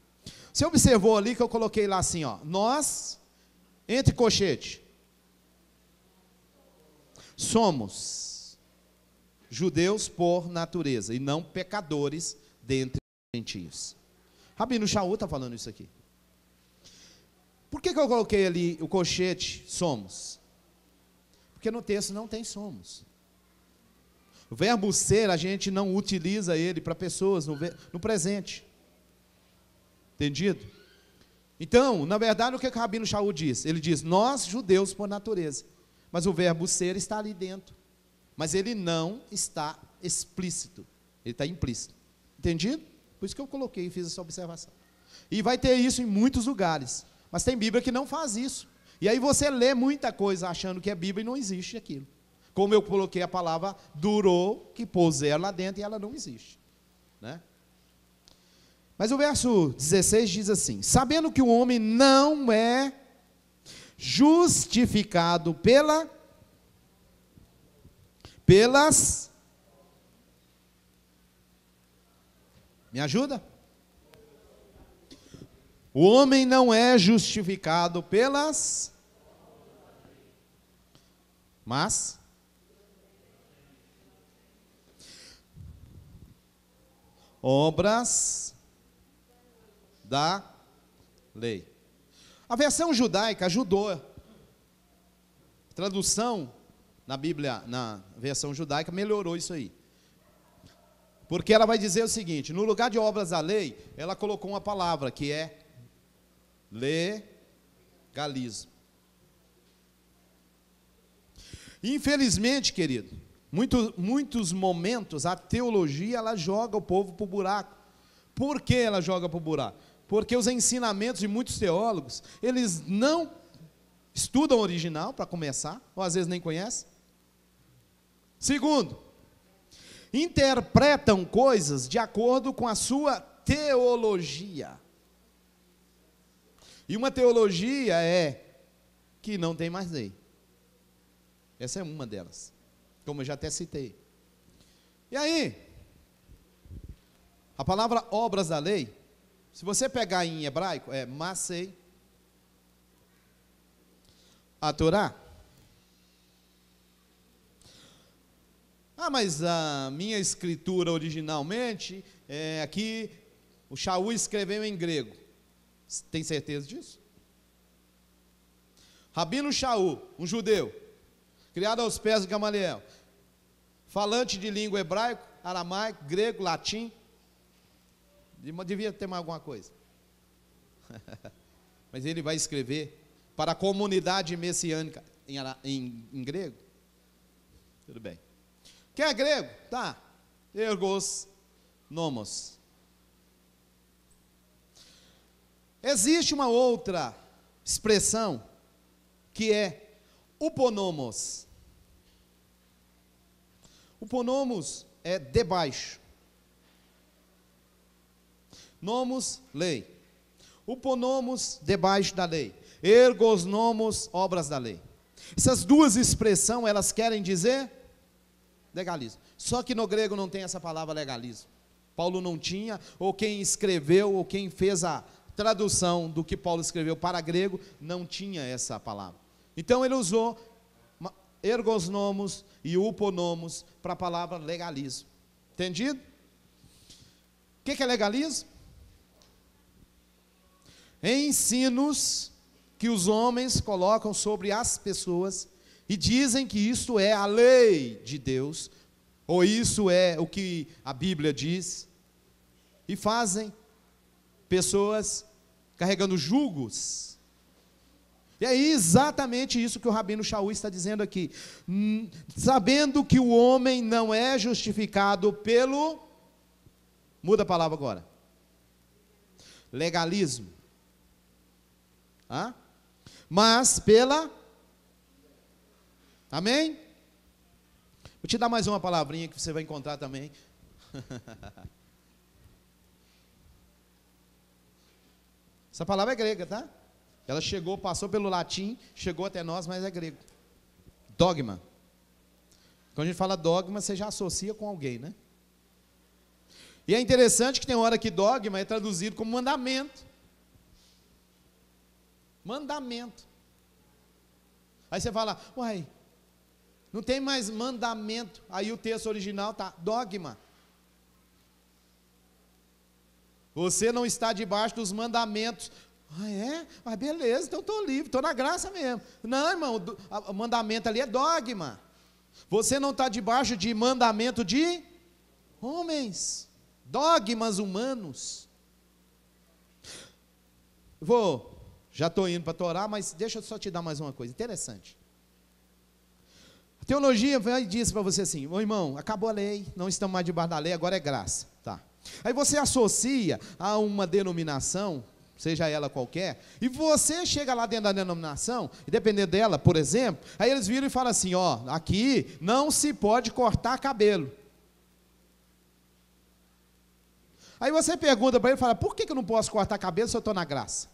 Você observou ali que eu coloquei lá assim, ó, nós, entre colchete, somos judeus por natureza, e não pecadores dentre os gentios. Rabino Shaul está falando isso aqui. Por que eu coloquei ali o colchete, somos? Porque no texto não tem somos. O verbo ser, a gente não utiliza ele para pessoas no presente. Entendido? Então, na verdade, o que o Rabino Shaul diz? Ele diz, nós judeus por natureza. Mas o verbo ser está ali dentro. Mas ele não está explícito. Ele está implícito. Entendido? Por isso que eu coloquei e fiz essa observação. E vai ter isso em muitos lugares. Mas tem Bíblia que não faz isso. E aí você lê muita coisa achando que é Bíblia e não existe aquilo. Como eu coloquei a palavra durou, que pôs zero lá dentro e ela não existe. Né? Mas o verso 16 diz assim, sabendo que o homem não é justificado pelas... Me ajuda? O homem não é justificado pelas... Mas... obras da lei. A versão judaica ajudou. Tradução na Bíblia, na versão judaica, melhorou isso aí. Porque ela vai dizer o seguinte, no lugar de obras da lei, ela colocou uma palavra que é legalismo. Infelizmente, querido, muitos momentos a teologia ela joga o povo para o buraco. Por que ela joga para o buraco? Porque os ensinamentos de muitos teólogos, eles não estudam o original, para começar, ou às vezes nem conhecem. Segundo, interpretam coisas de acordo com a sua teologia. E uma teologia é que não tem mais lei. Essa é uma delas, como eu já até citei. E aí, a palavra obras da lei, se você pegar em hebraico, é Masei, a Torá. Ah, mas a minha escritura originalmente, aqui, o Shaul escreveu em grego. Tem certeza disso? Rabino Shaul, um judeu, criado aos pés de Gamaliel, falante de língua hebraico, aramaico, grego, latim, devia ter mais alguma coisa. Mas ele vai escrever para a comunidade messiânica em grego? Tudo bem. Quem é grego? Tá. Ergos nomos. Existe uma outra expressão que é uponomos. Uponomos é debaixo. Nomos, lei. Uponomos, debaixo da lei. Ergos nomos, obras da lei. Essas duas expressões, elas querem dizer legalismo. Só que no grego não tem essa palavra legalismo. Paulo não tinha, ou quem escreveu, ou quem fez a tradução do que Paulo escreveu para grego, não tinha essa palavra. Então ele usou ergos nomos e uponomos para a palavra legalismo. Entendido? O que é legalismo? Ensinos que os homens colocam sobre as pessoas e dizem que isso é a lei de Deus, ou isso é o que a Bíblia diz, e fazem pessoas carregando jugos. E é exatamente isso que o Rabino Shaul está dizendo aqui. Sabendo que o homem não é justificado pelo, muda a palavra agora, legalismo, mas pela, amém? Vou te dar mais uma palavrinha que você vai encontrar também. Essa palavra é grega, tá? Ela chegou, passou pelo latim, chegou até nós, mas é grego. Dogma. Quando a gente fala dogma, você já associa com alguém, né? E é interessante que tem hora que dogma é traduzido como mandamento. Mandamento. Aí você fala, uai, não tem mais mandamento. Aí o texto original está dogma. Você não está debaixo dos mandamentos. Ah, é? Ah, beleza, então estou livre, estou na graça mesmo. Não, irmão, o mandamento ali é dogma. Você não está debaixo de mandamento de homens, dogmas humanos. Já estou indo para a Torá, mas deixa eu só te dar mais uma coisa interessante. A teologia vai e diz para você assim, ô irmão, acabou a lei, não estamos mais debaixo da lei, agora é graça. Tá. Aí você associa a uma denominação, seja ela qualquer, e você chega lá dentro da denominação, e dependendo dela, por exemplo, aí eles viram e falam assim, ó, aqui não se pode cortar cabelo. Aí você pergunta para ele e fala, por que eu não posso cortar cabelo se eu estou na graça?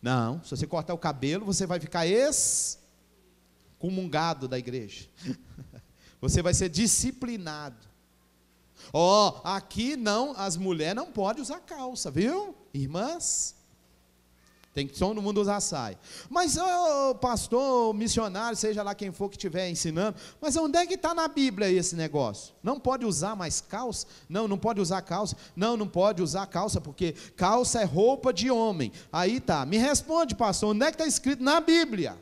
Não, se você cortar o cabelo, você vai ficar excomungado da igreja. Você vai ser disciplinado. Ó, aqui não, as mulheres não podem usar calça, viu? Irmãs, tem que todo mundo usar saia. Mas, pastor, missionário, seja lá quem for que estiver ensinando, mas onde é que está na Bíblia esse negócio? Não pode usar mais calça? Não, não pode usar calça. Não pode usar calça, porque calça é roupa de homem. Aí tá, me responde, pastor, onde é que está escrito na Bíblia?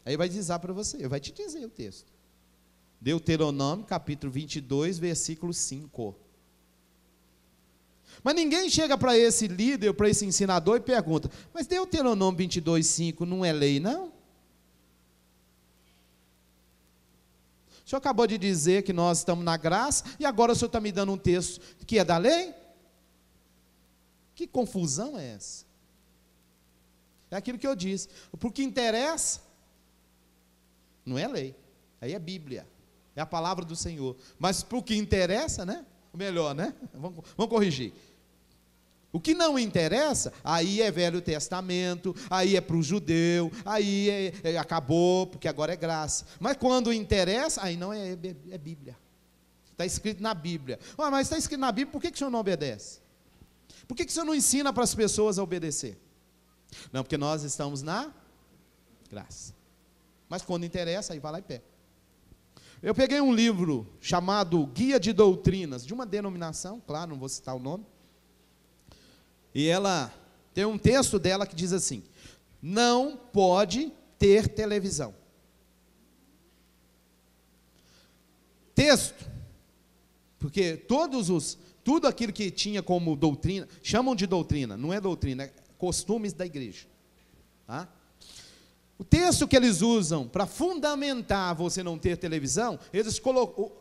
Aí vai dizer para você, vai te dizer o texto. Deuteronômio, capítulo 22, versículo 5. Mas ninguém chega para esse líder, para esse ensinador e pergunta, mas Deuteronômio 22, 5 não é lei, não? O senhor acabou de dizer que nós estamos na graça, e agora o senhor está me dando um texto que é da lei? Que confusão é essa? É aquilo que eu disse, porque interessa, não é lei, aí é Bíblia. É a palavra do Senhor. Mas para o que interessa, né? O melhor, né? Vamos corrigir. O que não interessa, aí é Velho Testamento, aí é para o judeu, aí acabou, porque agora é graça. Mas quando interessa, aí não é Bíblia. Está escrito na Bíblia. Mas está escrito na Bíblia, por que o senhor não obedece? Por que o senhor não ensina para as pessoas a obedecer? Não, porque nós estamos na graça. Mas quando interessa, aí vai lá e pega. Eu peguei um livro chamado Guia de Doutrinas, de uma denominação, claro, não vou citar o nome. E ela tem um texto dela que diz assim: não pode ter televisão. Texto, porque tudo aquilo que tinha como doutrina, chamam de doutrina, não é doutrina, é costumes da igreja. Tá? O texto que eles usam para fundamentar você não ter televisão,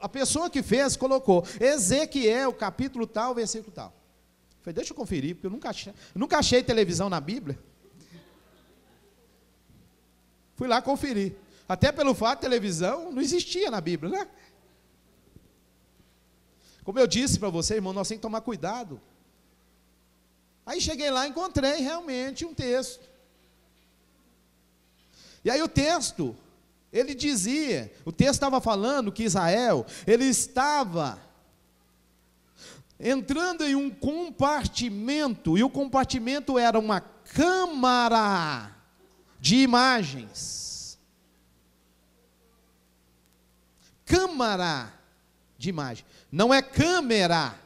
a pessoa que fez colocou Ezequiel, capítulo tal, versículo tal. Eu falei, deixa eu conferir, porque eu nunca achei televisão na Bíblia. Fui lá conferir. Até pelo fato de televisão não existia na Bíblia, né? Como eu disse para você, irmão, nós temos que tomar cuidado. Aí cheguei lá e encontrei realmente um texto. E aí o texto, ele dizia, o texto estava falando que Israel, ele estava entrando em um compartimento, e o compartimento era uma câmara de imagens. Câmara de imagem. Não é câmera.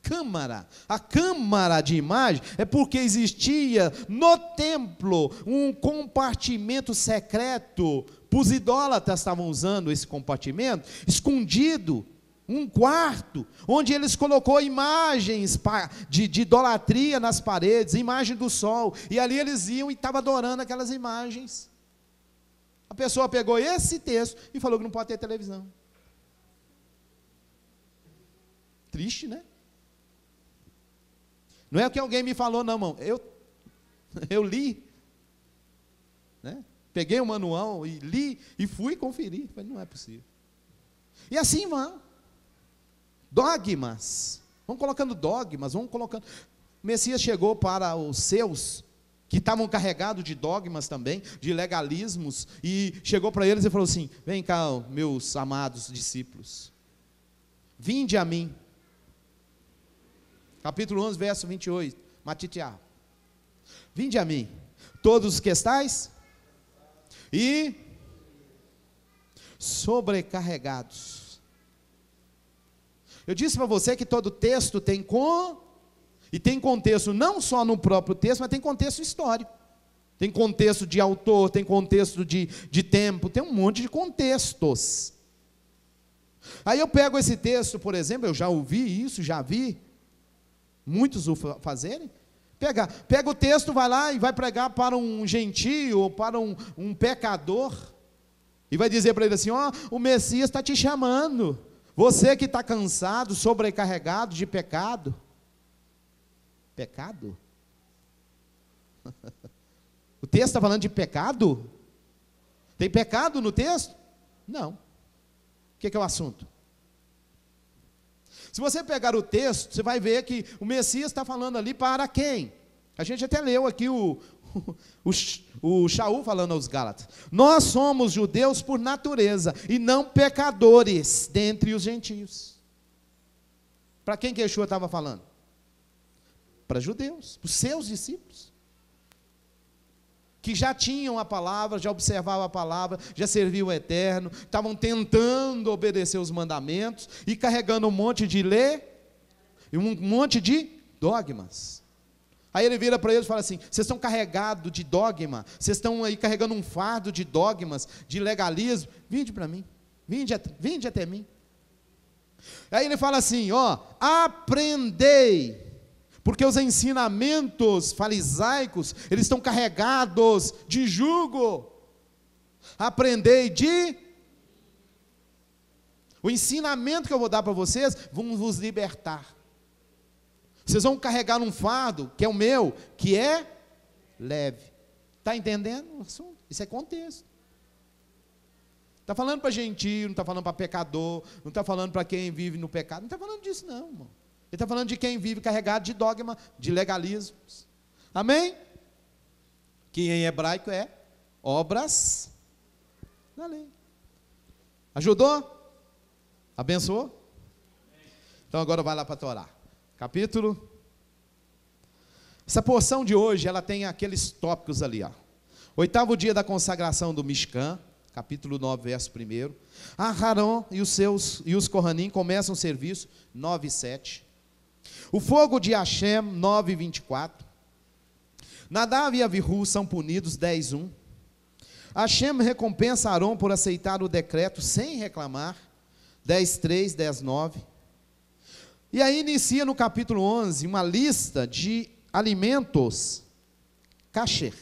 Câmara. A câmara de imagem é porque existia no templo um compartimento secreto. Os idólatras estavam usando esse compartimento escondido, um quarto, onde eles colocou imagens de idolatria nas paredes, imagem do sol, e ali eles iam e estavam adorando aquelas imagens. A pessoa pegou esse texto e falou que não pode ter televisão. Triste, né? Não é o que alguém me falou, não, irmão. Eu li, né? Peguei o manual e li e fui conferir. Falei, não é possível. E assim vão. Dogmas. Vão colocando dogmas, vão colocando. O Messias chegou para os seus, que estavam carregados de dogmas também, de legalismos, e chegou para eles e falou assim: vem cá, meus amados discípulos, vinde a mim. Capítulo 11, verso 28, Matitiá. Vinde a mim, todos os que estáis e sobrecarregados. Eu disse para você que todo texto tem e tem contexto não só no próprio texto, mas tem contexto histórico. Tem contexto de autor, tem contexto de tempo, tem um monte de contextos. Aí eu pego esse texto, por exemplo, eu já ouvi isso, já vi muitos o fazerem. Pega o texto, vai lá e vai pregar para um gentio, ou para um pecador, e vai dizer para ele assim: ó, o Messias está te chamando, você que está cansado, sobrecarregado de pecado. Pecado? O texto está falando de pecado? Tem pecado no texto? Não. O que é o assunto? Se você pegar o texto, você vai ver que o Messias está falando ali para quem? A gente até leu aqui o Shaul falando aos Gálatas. Nós somos judeus por natureza, e não pecadores dentre os gentios. Para quem que Yeshua estava falando? Para judeus, para os seus discípulos, que já tinham a palavra, já observavam a palavra, já serviam o Eterno, estavam tentando obedecer os mandamentos, e carregando um monte de lei, e um monte de dogmas. Aí ele vira para eles e fala assim: vocês estão carregados de dogma, vocês estão aí carregando um fardo de dogmas, de legalismo, vinde para mim, vinde até mim. Aí ele fala assim, ó, aprendei, porque os ensinamentos farisaicos, eles estão carregados de jugo. Aprendei o ensinamento que eu vou dar para vocês, vão vos libertar. Vocês vão carregar um fardo, que é o meu, que é leve. Está entendendo o assunto? Isso é contexto. Está falando para gentio, não está falando para pecador, não está falando para quem vive no pecado, não está falando disso não, irmão. Ele está falando de quem vive carregado de dogma, de legalismos. Amém? Que em hebraico é obras da lei. Ajudou? Abençoou? Então agora vai lá para a Torá. Capítulo. Essa porção de hoje, ela tem aqueles tópicos ali, ó. 8º dia da consagração do Mishkan, capítulo 9, verso 1. Aharon e os Kohanim começam o serviço, 9:7. O fogo de Hashem, 9:24. Nadav e Avihu são punidos, 10:1. Hashem recompensa Arão por aceitar o decreto sem reclamar, 10:3, 10:9. E aí inicia no capítulo 11 uma lista de alimentos kasher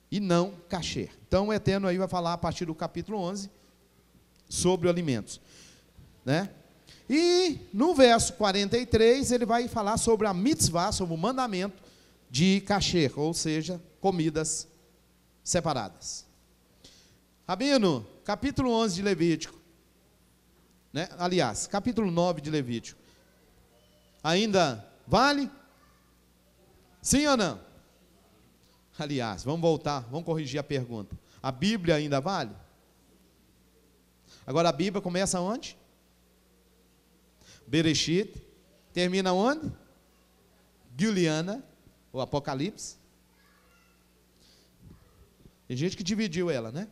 e não kasher. Então o Eterno aí vai falar a partir do capítulo 11 sobre alimentos, né? E no verso 43 ele vai falar sobre a mitzvah, sobre o mandamento de kasher, ou seja, comidas separadas. Rabino, capítulo 11 de Levítico, né? Aliás, capítulo 9 de Levítico, ainda vale? Sim ou não? Aliás, vamos voltar, vamos corrigir a pergunta. A Bíblia ainda vale? Agora a Bíblia começa onde? Bereshit, termina onde? Giuliana, o Apocalipse. Tem gente que dividiu ela, né?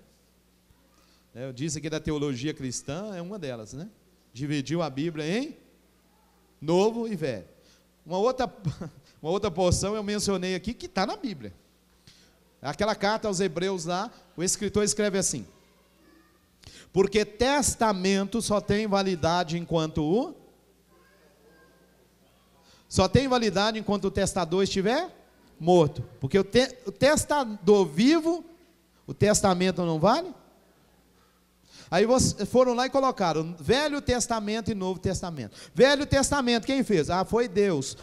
Eu disse aqui da teologia cristã, é uma delas, né? Dividiu a Bíblia em Novo e Velho. Uma outra porção eu mencionei aqui que está na Bíblia. Aquela carta aos Hebreus lá, o escritor escreve assim: porque testamento só tem validade enquanto o testador estiver morto. Porque o testador vivo, o testamento não vale? Aí foram lá e colocaram Velho Testamento e Novo Testamento. Velho Testamento, quem fez? Ah, foi Deus.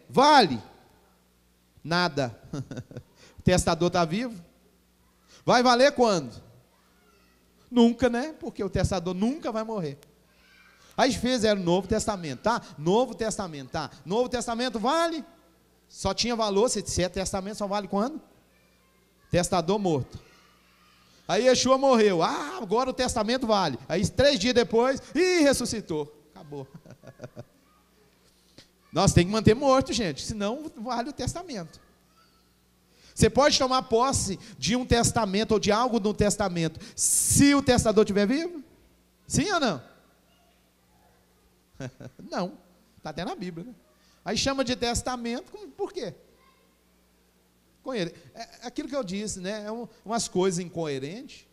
Vale? Nada. O testador está vivo? Vai valer quando? Nunca, né? Porque o testador nunca vai morrer. Aí fizeram o Novo Testamento, tá? Novo Testamento, tá? Novo Testamento vale? Só tinha valor, se é testamento, só vale quando? Testador morto. Aí Yeshua morreu. Ah, agora o testamento vale. Aí 3 dias depois, ressuscitou. Acabou. Nós temos que manter morto, gente, senão vale o testamento. Você pode tomar posse de um testamento ou de algo no testamento, se o testador estiver vivo? Sim ou não? Não, está até na Bíblia, né? Aí chama de testamento, por quê? Com ele. É aquilo que eu disse, né? Umas coisas incoerentes,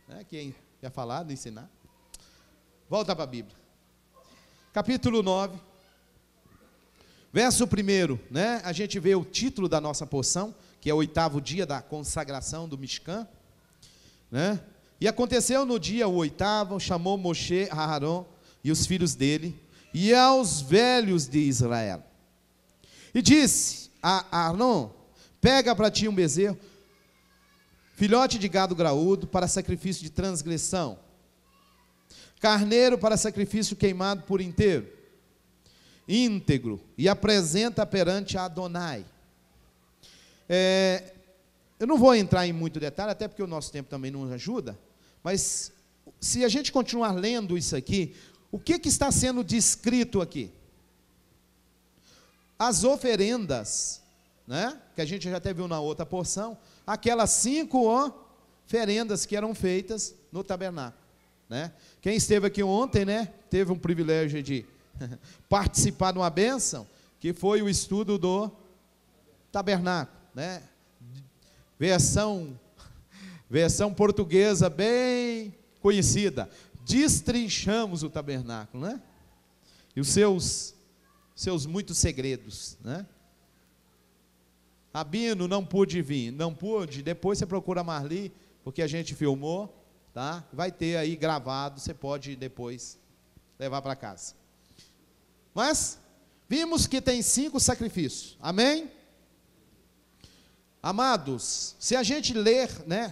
né? Que ia falar, ensinar. Volta para a Bíblia. Capítulo 9, verso 1, né? A gente vê o título da nossa porção, que é o 8º dia da consagração do Mishkan, né? E aconteceu no dia o 8º, chamou Moshe a Aarão e os filhos dele, e aos velhos de Israel, e disse a Arão: pega para ti um bezerro, filhote de gado graúdo, para sacrifício de transgressão, carneiro para sacrifício queimado por inteiro, íntegro, e apresenta perante Adonai. Eu não vou entrar em muito detalhe, até porque o nosso tempo também não ajuda, mas se a gente continuar lendo isso aqui, o que está sendo descrito aqui? As oferendas, né, que a gente já até viu na outra porção, aquelas 5 oferendas que eram feitas no tabernáculo, né? Quem esteve aqui ontem, né, teve um privilégio de participar de uma bênção, que foi o estudo do tabernáculo, né? Versão portuguesa bem conhecida. Destrinchamos o tabernáculo, né? E os seus muitos segredos, né? Rabino, não pude vir, não pude, depois você procura a Marli, porque a gente filmou, tá? Vai ter aí gravado, você pode depois levar para casa. Mas vimos que tem 5 sacrifícios, amém? Amados, se a gente ler, né,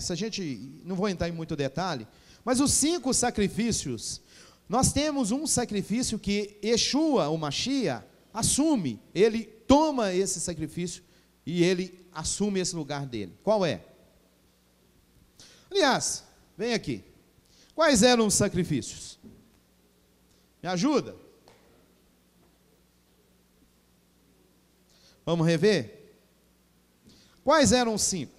não vou entrar em muito detalhe, mas os 5 sacrifícios, nós temos um sacrifício que Yeshua, o Mashiach, assume, ele toma esse sacrifício e ele assume esse lugar dele. Qual é? Aliás, vem aqui. Quais eram os sacrifícios? Me ajuda? Vamos rever? Quais eram os 5?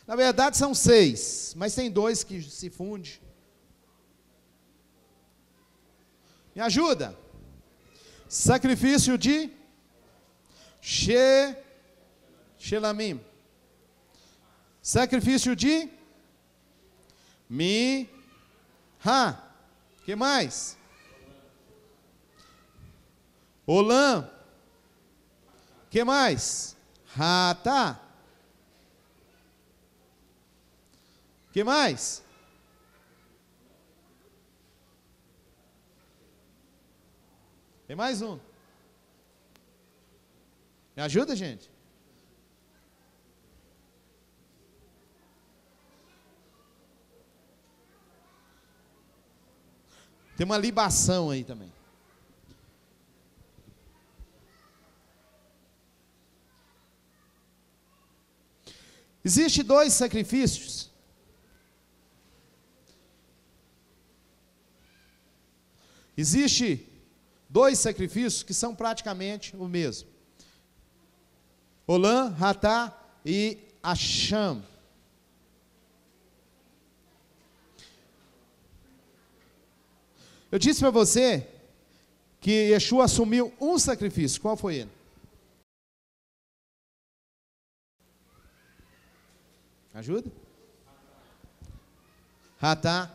Na verdade são 6, mas tem 2 que se fundem. Me ajuda? Sacrifício de Shelamim. Sacrifício de Minha. Que mais? Olam. Que mais? Ratá. Que mais? Tem mais um. Me ajuda, gente? Tem uma libação aí também. Existem 2 sacrifícios. Existe 2 sacrifícios que são praticamente o mesmo. Olam, Ratá e Acham. Eu disse para você que Yeshua assumiu um sacrifício. Qual foi ele? Ajuda? Ratá,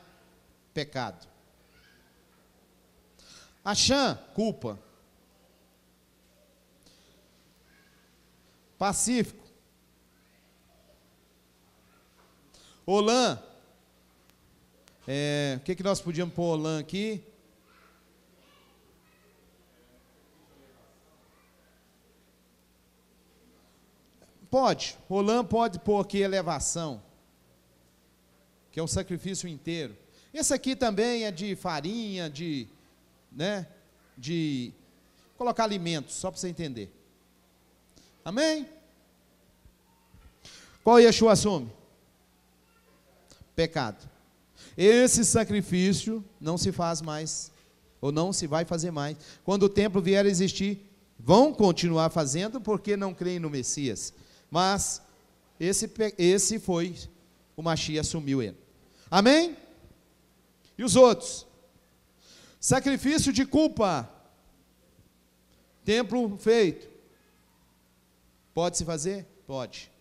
pecado. Acham, culpa. Pacífico. Olam. O que nós podíamos pôr Olam aqui? Pode. Olam pode pôr aqui elevação, que é um sacrifício inteiro. Esse aqui também é de farinha, de colocar alimentos, só para você entender. Amém? Qual Yeshua assume? Pecado. Esse sacrifício não se faz mais, ou não se vai fazer mais. Quando o templo vier a existir, vão continuar fazendo, porque não creem no Messias. Mas, esse foi, o Mashiach assumiu ele. Amém? E os outros? Sacrifício de culpa. Templo feito. Pode se fazer? Pode.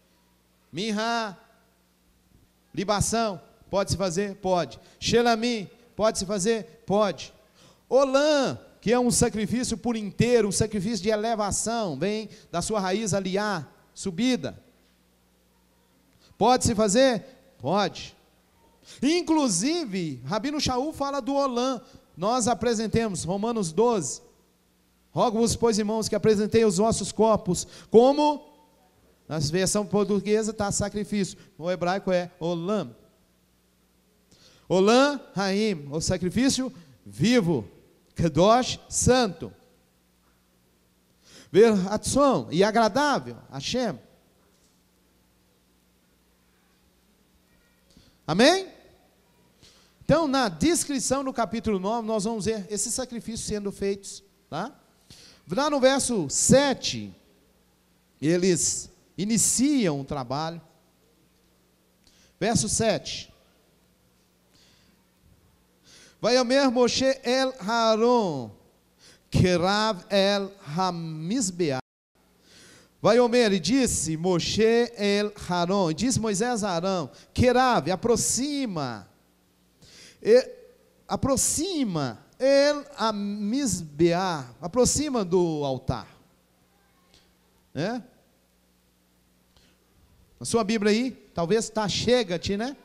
Minha, libação, pode se fazer? Pode. Shelamim, pode se fazer? Pode. Olam, que é um sacrifício por inteiro, um sacrifício de elevação, vem da sua raiz aliar, subida. Pode se fazer? Pode. Inclusive, Rabino Shaul fala do Olam. Nós apresentemos, Romanos 12. Rogo-vos, pois, irmãos, que apresentei os vossos corpos como, na versão portuguesa está sacrifício, no hebraico é Olam. Olam Haim, o sacrifício vivo, Kadosh, santo. Veratson, e agradável, Hashem. Amém? Então, na descrição no capítulo 9, nós vamos ver esses sacrifícios sendo feitos, tá? Lá no verso 7, eles iniciam o trabalho. Verso 7. Vaiomer Moshe el Haron, Kerav el Hamizbeah. Vaiomer, e disse Moshe el Haron, disse Moisés a Arão, Kerav, aproxima el Hamizbeah, aproxima do altar. Na sua Bíblia aí, talvez está chega-te, né?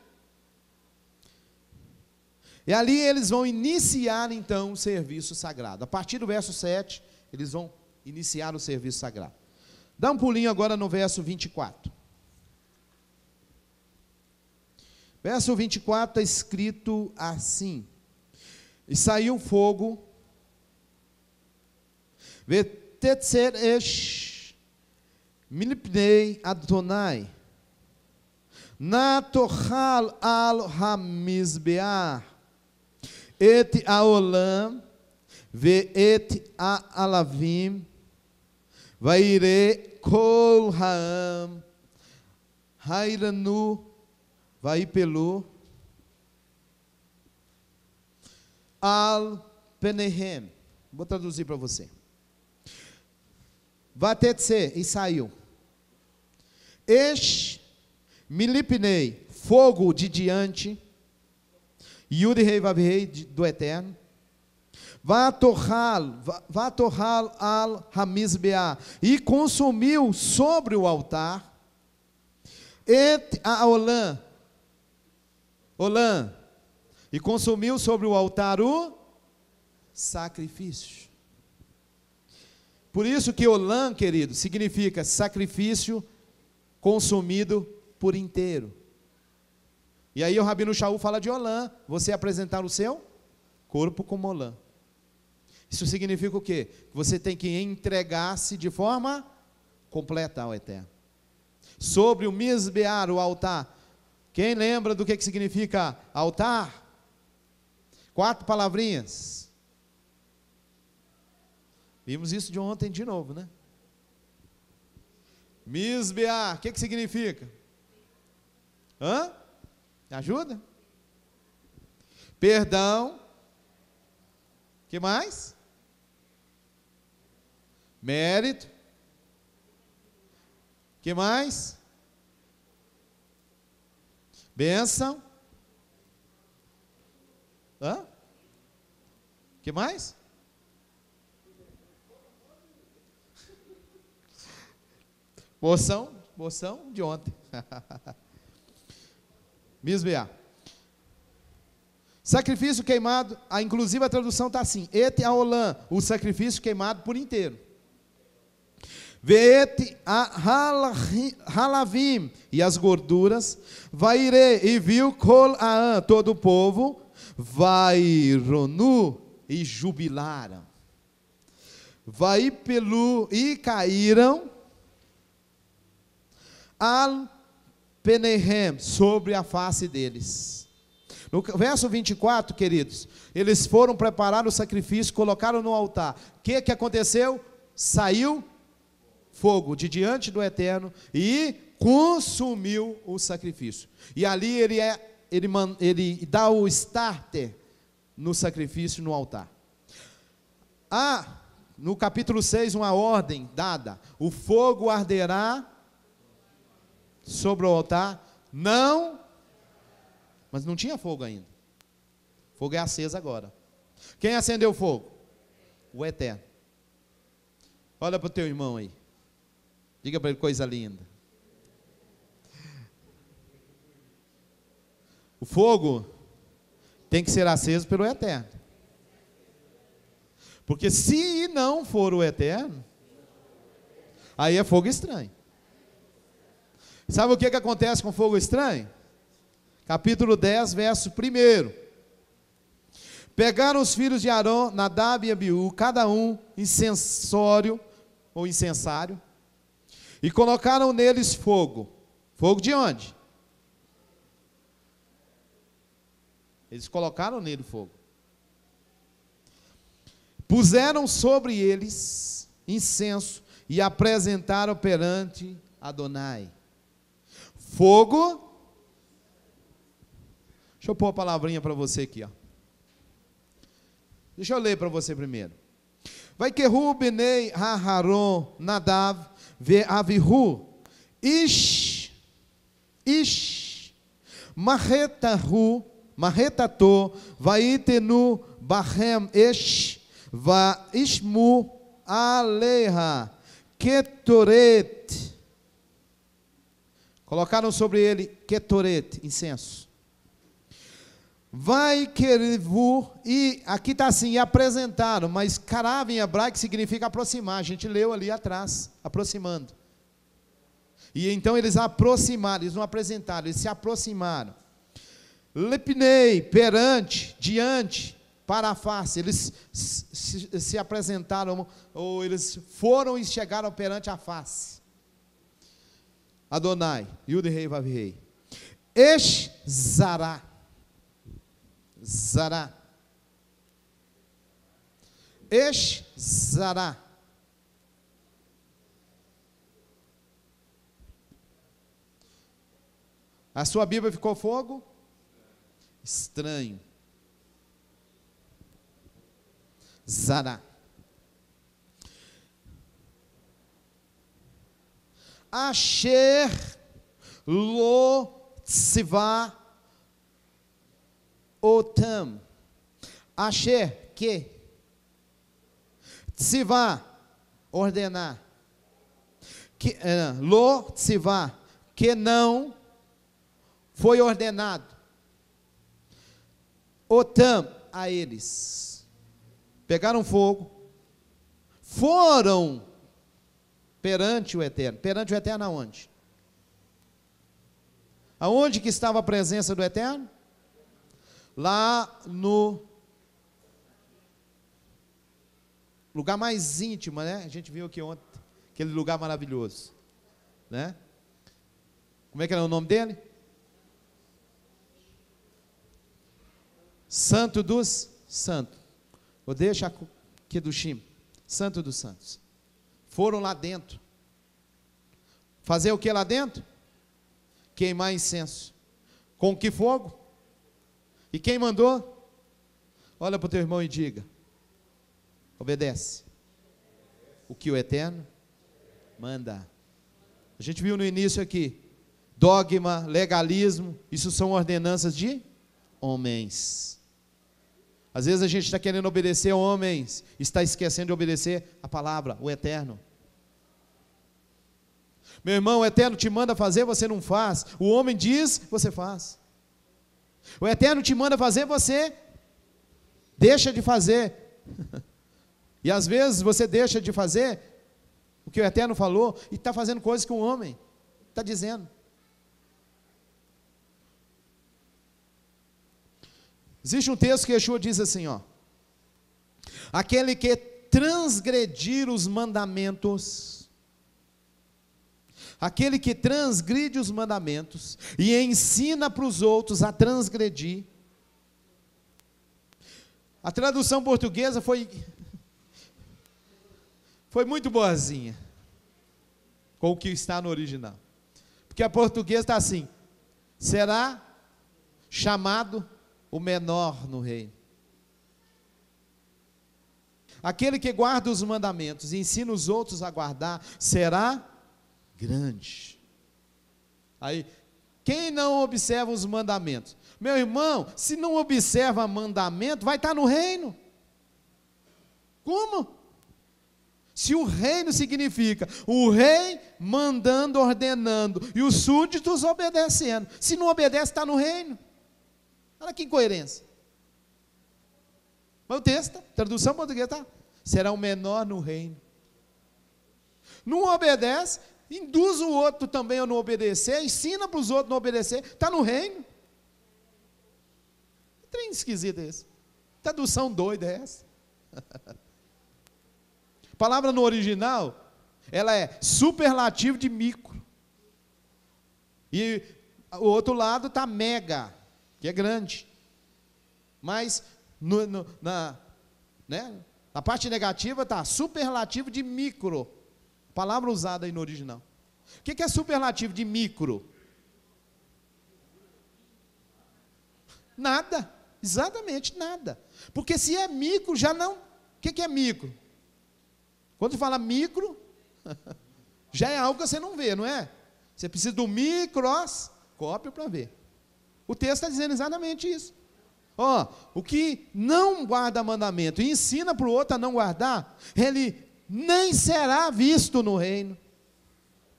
E ali eles vão iniciar então o serviço sagrado. A partir do verso 7, eles vão iniciar o serviço sagrado. Dá um pulinho agora no verso 24. Verso 24 está escrito assim: e saiu fogo, vetetzer esh milipnei Adonai, na tochal al hamizbeah, et aolam, ve et alavim, vaire kol haam, hairanu vai pelo Al-Penehem. Vou traduzir para você. Vatetse, e saiu. Esh Milipnei, fogo de diante. Yud-Rei Vav-Rei, do Eterno. Vatorral al-Hamizbeá, e consumiu sobre o altar. Et a Olã, e consumiu sobre o altar o sacrifício. Por isso que Olã, querido, significa sacrifício consumido por inteiro. E aí o Rabino Shaul fala de Olã, você apresentar o seu corpo como Olã. Isso significa o quê? Você tem que entregar-se de forma completa ao Eterno. Sobre o Mizbear, o altar. Quem lembra do que significa altar? 4 palavrinhas. Vimos isso de ontem de novo, né? Mizbear, o que significa? Hã? Me ajuda? Perdão. O que mais? Mérito. O que mais? Bênção. Hã? O que mais? Moção de ontem. Misbeá. Sacrifício queimado, inclusive a tradução está assim: Et aolã, o sacrifício queimado por inteiro. Veet halavim, e as gorduras. Vaire, e viu kol aã, todo o povo. Vaironu, e jubilaram. Vai pelu, e caíram. Al penehem, sobre a face deles. No verso 24, queridos, eles foram preparar o sacrifício, colocaram no altar. O que aconteceu? Saiu fogo de diante do Eterno e consumiu o sacrifício. E ali ele dá o starter no sacrifício no altar. No capítulo 6, uma ordem dada: o fogo arderá sobre o altar, mas não tinha fogo ainda. Fogo é aceso agora. Quem acendeu o fogo? O Eterno. Olha para o teu irmão aí. Diga para ele coisa linda. O fogo tem que ser aceso pelo Eterno. Porque se não for o Eterno, aí é fogo estranho. Sabe o que acontece com fogo estranho? Capítulo 10, verso 1. Pegaram os filhos de Arão, Nadab e Abiú, cada um incensório ou incensário, e colocaram neles fogo. Fogo de onde? Eles colocaram nele fogo. Puseram sobre eles incenso e apresentaram perante Adonai. Fogo. Deixa eu pôr a palavrinha para você aqui, ó. Deixa eu ler para você primeiro. Vai que Rubenei, Haharon, Nadav, Ve Avihu, Ish, Marretato, Vaitenu, Bahem, Va Ishmu, Aleha, Ketoret. Colocaram sobre ele Ketoret, incenso. Vai querevu, e aqui está assim, e apresentaram, mas carav em hebraico significa aproximar, a gente leu ali atrás, aproximando. E então eles aproximaram, eles não apresentaram, eles se aproximaram. Lepnei, perante, diante, para a face, eles se apresentaram, ou eles foram e chegaram perante a face. Adonai, Yud-Rei Vav-Rei. Zará. Zará. A sua Bíblia ficou fogo? Estranho. Zará. Asher lo tzivá otam. Asher, que? Tzivá, ordenar. Que, lo tzivá, que não foi ordenado. Otam, a eles. Pegaram fogo, foram perante o Eterno. Perante o Eterno aonde? Aonde que estava a presença do Eterno? Lá no lugar mais íntimo, né? A gente viu aqui ontem, aquele lugar maravilhoso, né? Como é que era o nome dele? Santo dos Santos. Ou deixa aqui do Shim. Santo dos Santos. Foram lá dentro. Fazer o que lá dentro? Queimar incenso. Com que fogo? E quem mandou? Olha para o teu irmão e diga: obedece o que o Eterno manda. A gente viu no início aqui, dogma, legalismo, isso são ordenanças de homens. Às vezes a gente está querendo obedecer homens, está esquecendo de obedecer a palavra, o Eterno. Meu irmão, o Eterno te manda fazer, você não faz. O homem diz, você faz. O Eterno te manda fazer, você deixa de fazer. E às vezes você deixa de fazer o que o Eterno falou e está fazendo coisas que o homem está dizendo. Existe um texto que Yeshua diz assim, ó: aquele que transgredir os mandamentos, aquele que transgride os mandamentos e ensina para os outros a transgredir. A tradução portuguesa foi muito boazinha com o que está no original, porque a portuguesa está assim: será chamado o menor no reino. Aquele que guarda os mandamentos e ensina os outros a guardar, será grande. Aí, quem não observa os mandamentos? Meu irmão, se não observa mandamento, vai estar no reino. Como? Se o reino significa o rei mandando, ordenando, e os súditos obedecendo. Se não obedece, está no reino. Olha que incoerência. Mas o texto, tradução portuguesa, tá? Será o menor no reino. Não obedece, induz o outro também a não obedecer, ensina para os outros não obedecer, está no reino. Que trem esquisito é esse? Tradução doida é essa? A palavra no original, ela é superlativo de micro. E o outro lado está mega, que é grande. Mas na parte negativa está superlativo de micro. Palavra usada aí no original. O que é superlativo de micro? Nada. Exatamente nada. Porque se é micro, já não... O que é micro? Quando fala micro, já é algo que você não vê, não é? Você precisa do microscópio para ver. O texto está dizendo exatamente isso. Ó, o que não guarda mandamento e ensina para o outro a não guardar, ele nem será visto no reino.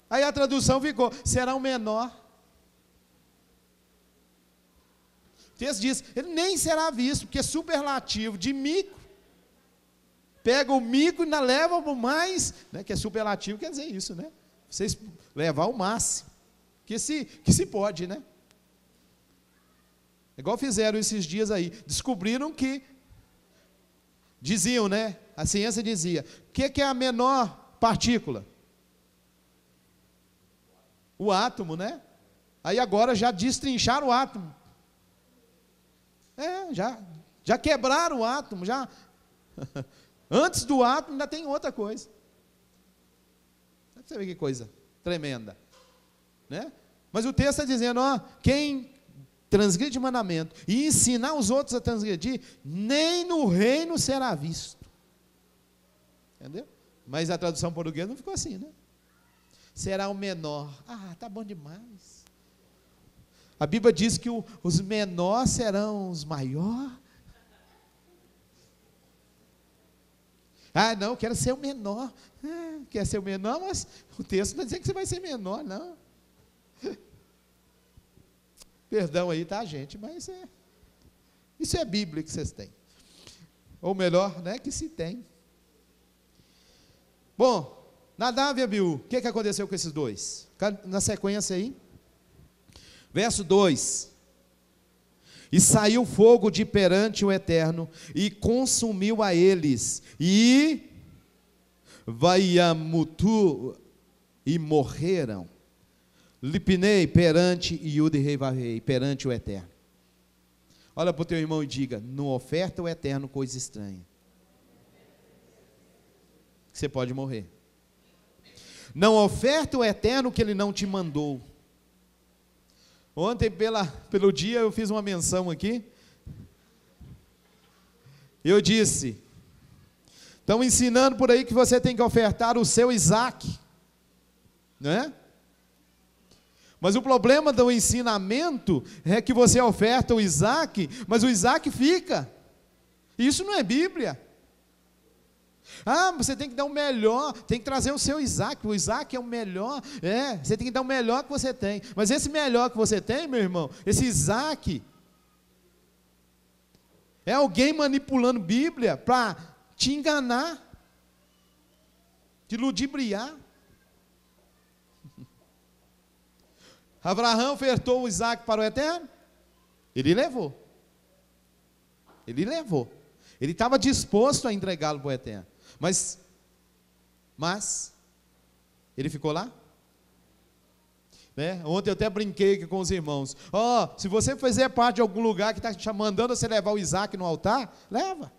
Aí a tradução ficou: será o menor. O texto diz, ele nem será visto, porque é superlativo de micro. Pega o micro e ainda leva para o mais, né, que é superlativo, quer dizer isso, né? Vocês levar o máximo, que se pode, né? Igual fizeram esses dias aí, descobriram que, diziam, né? A ciência dizia, o que é a menor partícula? O átomo, né? Aí agora já destrincharam o átomo. Já quebraram o átomo, já. Antes do átomo ainda tem outra coisa. Você vê que coisa tremenda, né? Mas o texto está dizendo, ó, quem transgride o mandamento e ensinar os outros a transgredir, nem no reino será visto. Entendeu? Mas a tradução portuguesa não ficou assim, né? Será o menor. Ah, tá bom demais. A Bíblia diz que os menores serão os maiores. Ah, não, eu quero ser o menor. Ah, quer ser o menor, mas o texto não diz que você vai ser menor, não. Perdão aí, tá, gente? Mas isso é Bíblia que vocês têm. Ou melhor, né, que se tem. Bom, Nadav e Abiú, o que aconteceu com esses dois? Na sequência aí. Verso 2. E saiu fogo de perante o Eterno, e consumiu a eles, e vaiamutu, e morreram. Lipnei perante Iude rei varrei, perante o Eterno. Olha para o teu irmão e diga, não oferta o Eterno coisa estranha. Você pode morrer. Não oferta o Eterno que Ele não te mandou. Ontem, pelo dia, eu fiz uma menção aqui. Eu disse, estão ensinando por aí que você tem que ofertar o seu Isaac, né? Mas o problema do ensinamento é que você oferta o Isaac, mas o Isaac fica. Isso não é Bíblia. Ah, você tem que dar o melhor, tem que trazer o seu Isaac, o Isaac é o melhor, você tem que dar o melhor que você tem, mas esse melhor que você tem, meu irmão, esse Isaac, é alguém manipulando Bíblia para te enganar, te ludibriar. Abraão ofertou o Isaac para o Eterno, ele levou, ele estava disposto a entregá-lo para o Eterno. Mas ele ficou lá? Né? Ontem eu até brinquei aqui com os irmãos. Se você fizer parte de algum lugar que está mandando você levar o Isaac no altar, leva.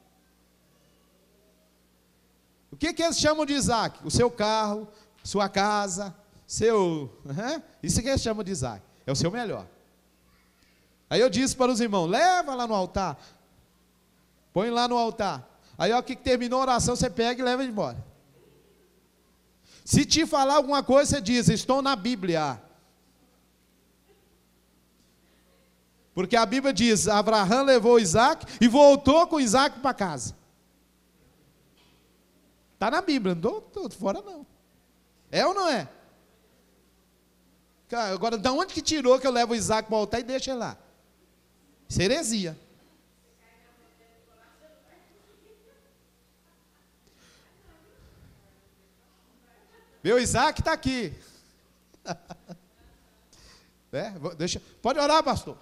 O que eles chamam de Isaac? O seu carro, sua casa, isso que eles chamam de Isaac. É o seu melhor. Aí eu disse para os irmãos, leva lá no altar. Põe lá no altar. Aí, que terminou a oração, você pega e leva embora. Se te falar alguma coisa, você diz, estou na Bíblia. Porque a Bíblia diz, Abraão levou Isaac e voltou com Isaac para casa. Está na Bíblia, não estou fora não. É ou não é? Agora, de onde que tirou que eu levo o Isaac para o altar e deixo ele lá? Isso é heresia. Meu Isaac está aqui. Pode orar, pastor.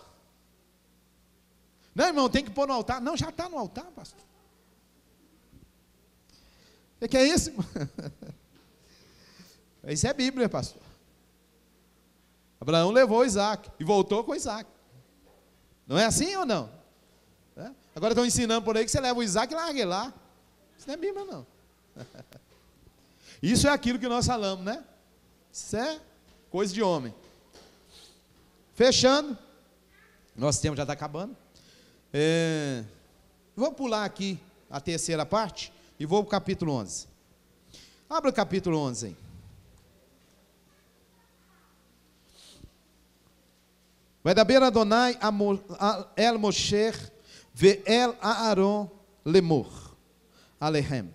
Não, irmão, tem que pôr no altar. Não, já está no altar, pastor. O que é isso? Isso é Bíblia, pastor. Abraão levou Isaac e voltou com Isaac. Não é assim ou não? Agora estão ensinando por aí que você leva o Isaac e larga ele lá. Isso não é Bíblia, não. Isso é aquilo que nós falamos, né? Isso é coisa de homem. Fechando. Nosso tempo já está acabando. Vou pular aqui a terceira parte e vou para o capítulo 11. Abra o capítulo 11 aí. Vedaber Adonai el Moshe ve el Aaron lemor alehem.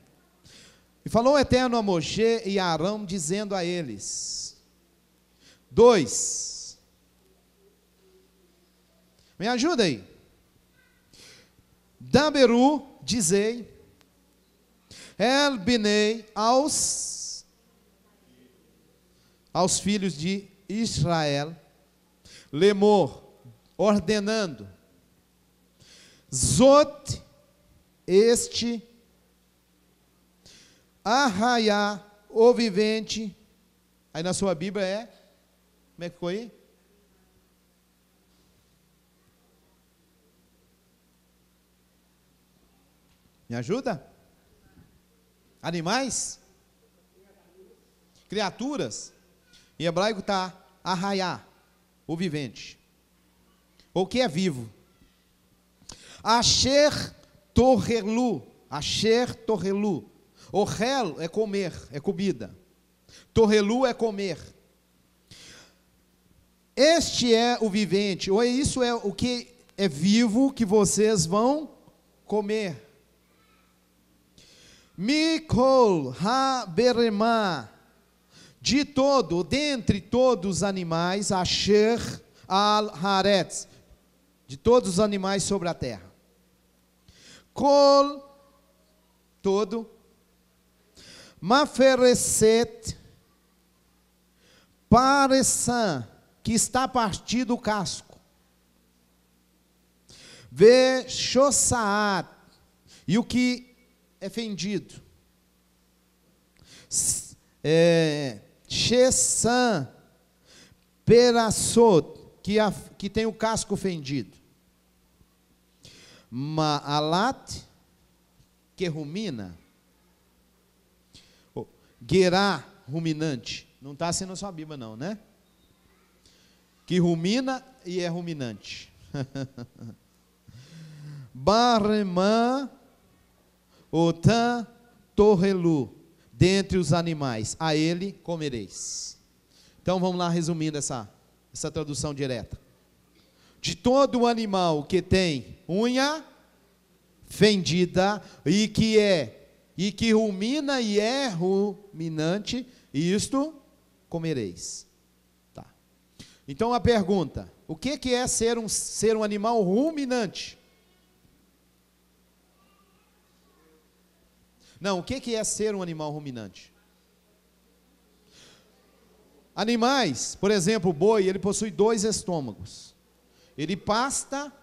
E falou o Eterno a Moshe e a Arão, dizendo a eles: 2. Me ajuda aí. Daberu, dizei, el binei aos filhos de Israel, lemor, ordenando, zot, este, arraiá, o vivente. Aí na sua Bíblia como é que ficou aí? Me ajuda? Animais? Criaturas? Em hebraico está arraiá. o vivente, ou que é vivo. Asher torrelu, Asher torrelu. Orrel é comer, é comida. Torrelu é comer. Este é o vivente, ou isso é o que é vivo que vocês vão comer. Mikol ha-beremá, de todo, dentre todos os animais, Asher al-haretz, de todos os animais sobre a terra. Kol, todo. Mafereset, pareçã, que está partido o casco. Vexossaat, e o que é fendido. Shessan, perassot, que tem o casco fendido. Maalat, que rumina. Gerá, ruminante. Não está sendo sua Bíblia não, né? Que rumina e é ruminante. Baremã, otan, torrelu, dentre os animais, a ele comereis. Então vamos lá resumindo essa tradução direta. De todo animal que tem unha fendida e que rumina e é ruminante, isto comereis. Tá. Então a pergunta, o que é ser um animal ruminante? Não, o que é ser um animal ruminante? Animais, por exemplo, o boi, ele possui 2 estômagos. Ele pasta,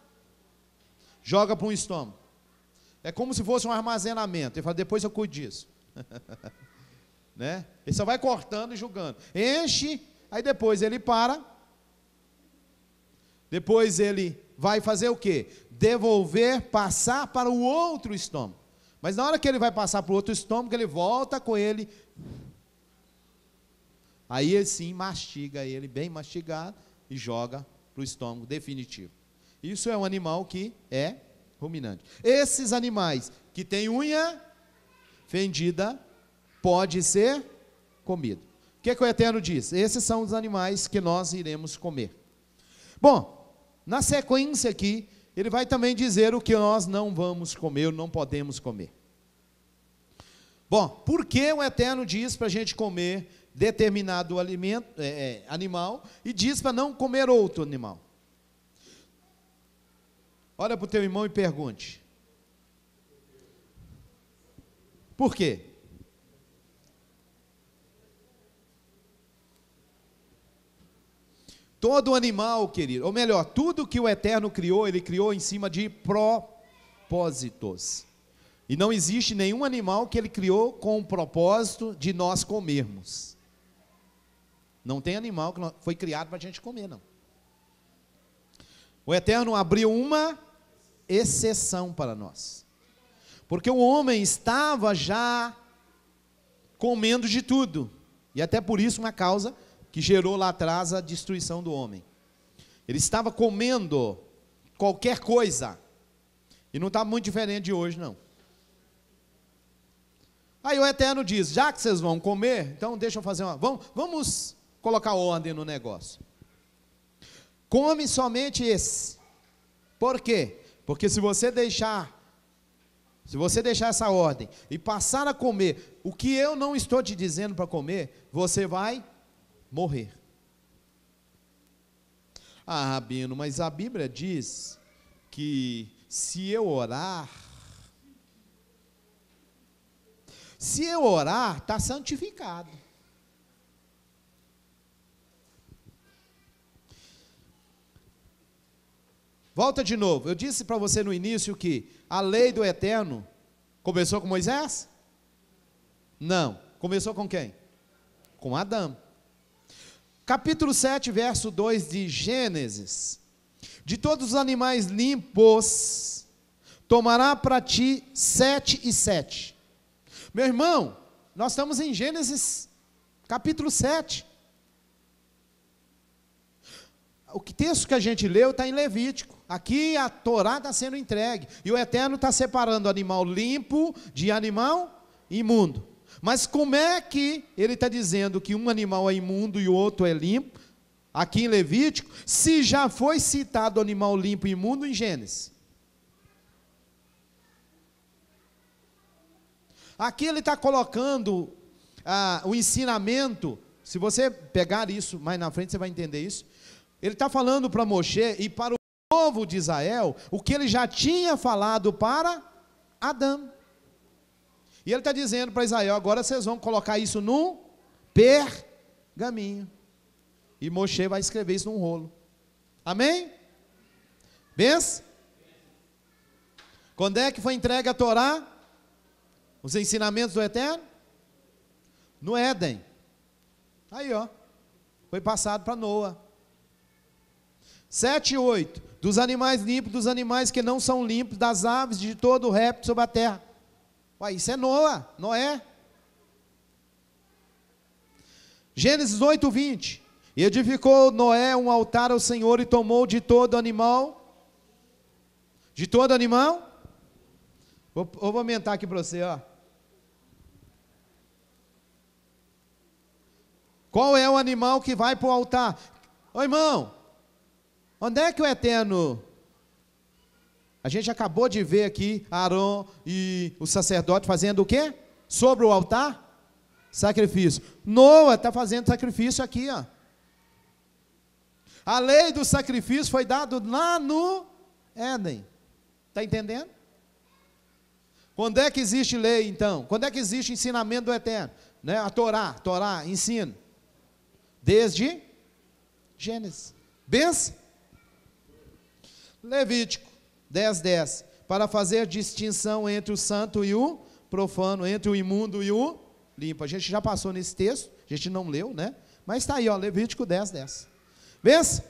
joga para um estômago. É como se fosse um armazenamento. Ele fala, depois eu cuido disso. Né? Ele só vai cortando e jogando. Enche, aí depois ele para. Depois ele vai fazer o quê? Devolver, passar para o outro estômago. Mas na hora que ele vai passar para o outro estômago, ele volta com ele. Aí ele sim mastiga ele, bem mastigado, e joga para o estômago definitivo. Isso é um animal que é ruminante. Esses animais que têm unha fendida, pode ser comido. O que o Eterno diz? Esses são os animais que nós iremos comer. Bom, na sequência aqui, ele vai também dizer o que nós não vamos comer, não podemos comer. Bom, por que o Eterno diz para a gente comer determinado alimento, animal, e diz para não comer outro animal? Olha para o teu irmão e pergunte. Por quê? Todo animal, querido, ou melhor, tudo que o Eterno criou, ele criou em cima de propósitos. E não existe nenhum animal que ele criou com o propósito de nós comermos. Não tem animal que foi criado para a gente comer, não. O Eterno abriu uma exceção para nós. Porque o homem estava já comendo de tudo. E até por isso uma causa que gerou lá atrás a destruição do homem. Ele estava comendo qualquer coisa. E não está muito diferente de hoje, não. Aí o Eterno diz, já que vocês vão comer, então deixa eu fazer uma... Vamos colocar ordem no negócio. Come somente esse. Por quê? Porque se você deixar essa ordem e passar a comer o que eu não estou te dizendo para comer, você vai morrer. Ah, Rabino, mas a Bíblia diz que se eu orar, está santificado. Volta de novo, eu disse para você no início que a lei do Eterno começou com Moisés? Não, começou com quem? Com Adão. Capítulo 7, verso 2 de Gênesis. De todos os animais limpos, tomará para ti 7 e 7. Meu irmão, nós estamos em Gênesis, capítulo 7. O texto que a gente leu está em Levítico. Aqui a Torá está sendo entregue. E o Eterno está separando animal limpo de animal imundo. Mas como é que ele está dizendo que um animal é imundo e o outro é limpo, aqui em Levítico, se já foi citado animal limpo e imundo em Gênesis? Aqui ele está colocando o ensinamento. Se você pegar isso mais na frente, você vai entender isso. Ele está falando para Moshe e para o povo de Israel o que ele já tinha falado para Adão. E ele está dizendo para Israel: agora vocês vão colocar isso num pergaminho. E Moshe vai escrever isso num rolo. Amém? Benção? Quando é que foi entregue a Torá? Os ensinamentos do Eterno? No Éden. Aí, ó. Foi passado para Noa. 7 e 8. Dos animais limpos, dos animais que não são limpos, das aves, de todo o réptil sobre a terra. Ué, isso é Noé. Gênesis 8, 20. E edificou Noé um altar ao Senhor e tomou de todo animal. De todo animal? Vou aumentar aqui para você, ó. Qual é o animal que vai para o altar? Ô irmão, onde é que o Eterno... A gente acabou de ver aqui Arão e o sacerdote fazendo o quê? Sobre o altar? Sacrifício. Noa está fazendo sacrifício aqui, ó. A lei do sacrifício foi dada lá no Éden. Está entendendo? Quando é que existe lei, então? Quando é que existe ensinamento do Eterno? Né? A Torá, ensino. Desde Gênesis. Benção? Levítico 10, 10. Para fazer distinção entre o santo e o profano, entre o imundo e o limpo. A gente já passou nesse texto, a gente não leu, né? Mas está aí, ó, Levítico 10, 10. Benção?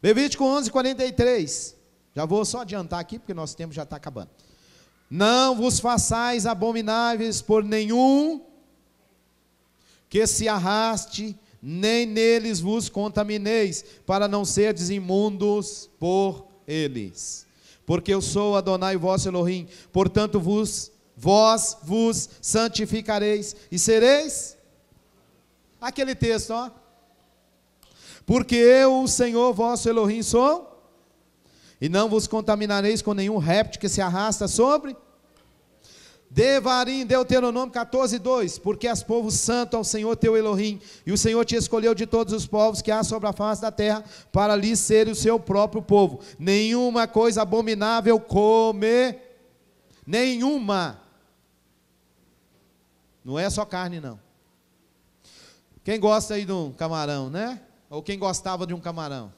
Levítico 11, 43. Já vou só adiantar aqui, porque nosso tempo já está acabando. Não vos façais abomináveis por nenhum que se arraste, nem neles vos contamineis, para não serdes imundos por eles. Porque eu sou Adonai vosso Elohim, portanto vós vos santificareis e sereis. Aquele texto, ó. Porque eu, o Senhor vosso Elohim, sou, e não vos contaminareis com nenhum réptil que se arrasta sobre. Devarim, Deuteronômio 14, 2. Porque és povo santo ao Senhor teu Elohim, e o Senhor te escolheu de todos os povos que há sobre a face da terra, para lhe ser o seu próprio povo. Nenhuma coisa abominável come, nenhuma. Não é só carne, não. Quem gosta aí de um camarão, né? Ou quem gostava de um camarão?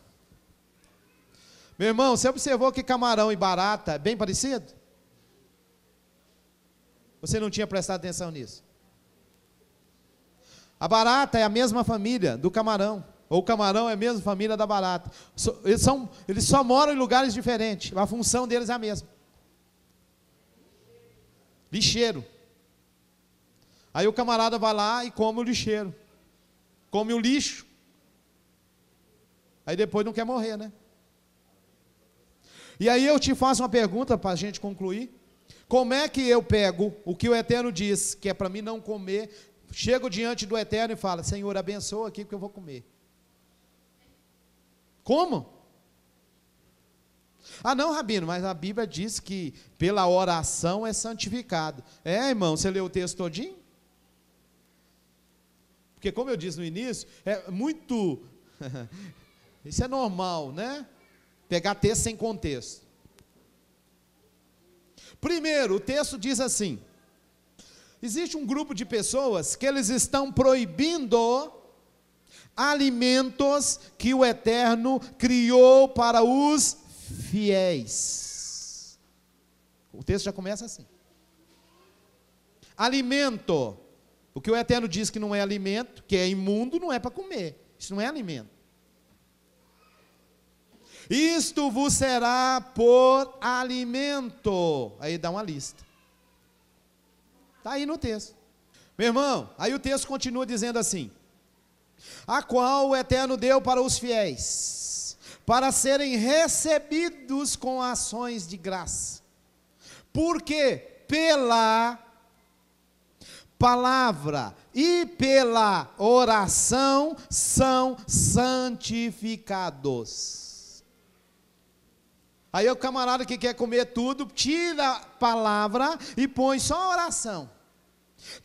Meu irmão, você observou que camarão e barata é bem parecido? Você não tinha prestado atenção nisso? A barata é a mesma família do camarão, ou o camarão é a mesma família da barata. Eles só moram em lugares diferentes, a função deles é a mesma. Lixeiro. Aí o camarada vai lá e come o lixeiro, come o lixo, aí depois não quer morrer, né? E aí eu te faço uma pergunta para a gente concluir. Como é que eu pego o que o Eterno diz, que é para mim não comer, chego diante do Eterno e falo: Senhor, abençoa aqui porque eu vou comer. Como? Ah não, Rabino, mas a Bíblia diz que pela oração é santificado. É, irmão, você leu o texto todinho? Porque como eu disse no início, é muito... Isso é normal, né? Pegar texto sem contexto. Primeiro, o texto diz assim: existe um grupo de pessoas que eles estão proibindo alimentos que o Eterno criou para os fiéis. O texto já começa assim. Alimento, o que o Eterno diz que não é alimento, que é imundo, não é para comer. Isso não é alimento. Isto vos será por alimento. Aí dá uma lista. Está aí no texto. Meu irmão, aí o texto continua dizendo assim: a qual o Eterno deu para os fiéis, para serem recebidos com ações de graça, porque pela palavra e pela oração são santificados. Aí o camarada que quer comer tudo, tira a palavra e põe só a oração.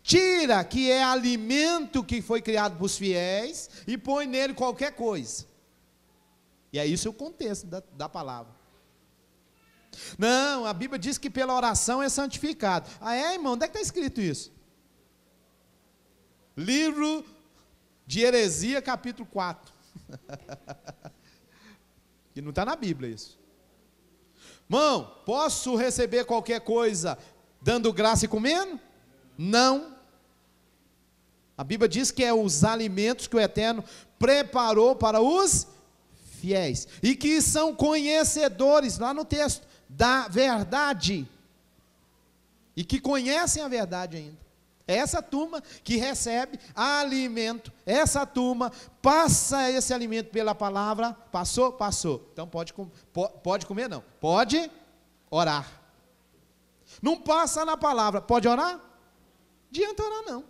Tira que é alimento que foi criado para os fiéis e põe nele qualquer coisa. E é isso o contexto da palavra. Não, a Bíblia diz que pela oração é santificado. Ah é, irmão? Onde é que está escrito isso? Livro de Heresia, capítulo 4. E não está na Bíblia isso. Irmão, posso receber qualquer coisa dando graça e comendo? Não. A Bíblia diz que é os alimentos que o Eterno preparou para os fiéis, e que são conhecedores, lá no texto, da verdade, e que conhecem a verdade ainda. É essa turma que recebe alimento, essa turma passa esse alimento pela palavra, passou? Passou. Então pode comer não, pode orar. Não passa na palavra, pode orar? Adianta orar não.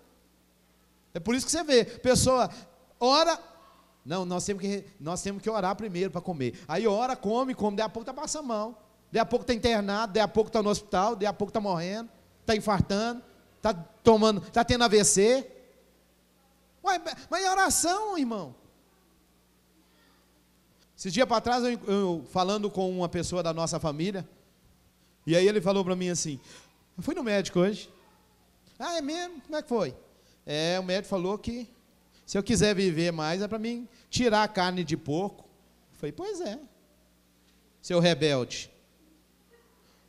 É por isso que você vê, pessoa ora, não, nós temos que orar primeiro para comer. Aí ora, come, daí a pouco está passando mal, daí a pouco está internado, daí a pouco está no hospital, daí a pouco está morrendo, está infartando, está tendo AVC. Ué, mas é oração, irmão. Esses dias para trás, eu falando com uma pessoa da nossa família, e aí ele falou para mim assim, eu fui no médico hoje. Ah, é mesmo? Como é que foi? O médico falou que se eu quiser viver mais, é para mim tirar a carne de porco. Eu falei, pois é, seu rebelde.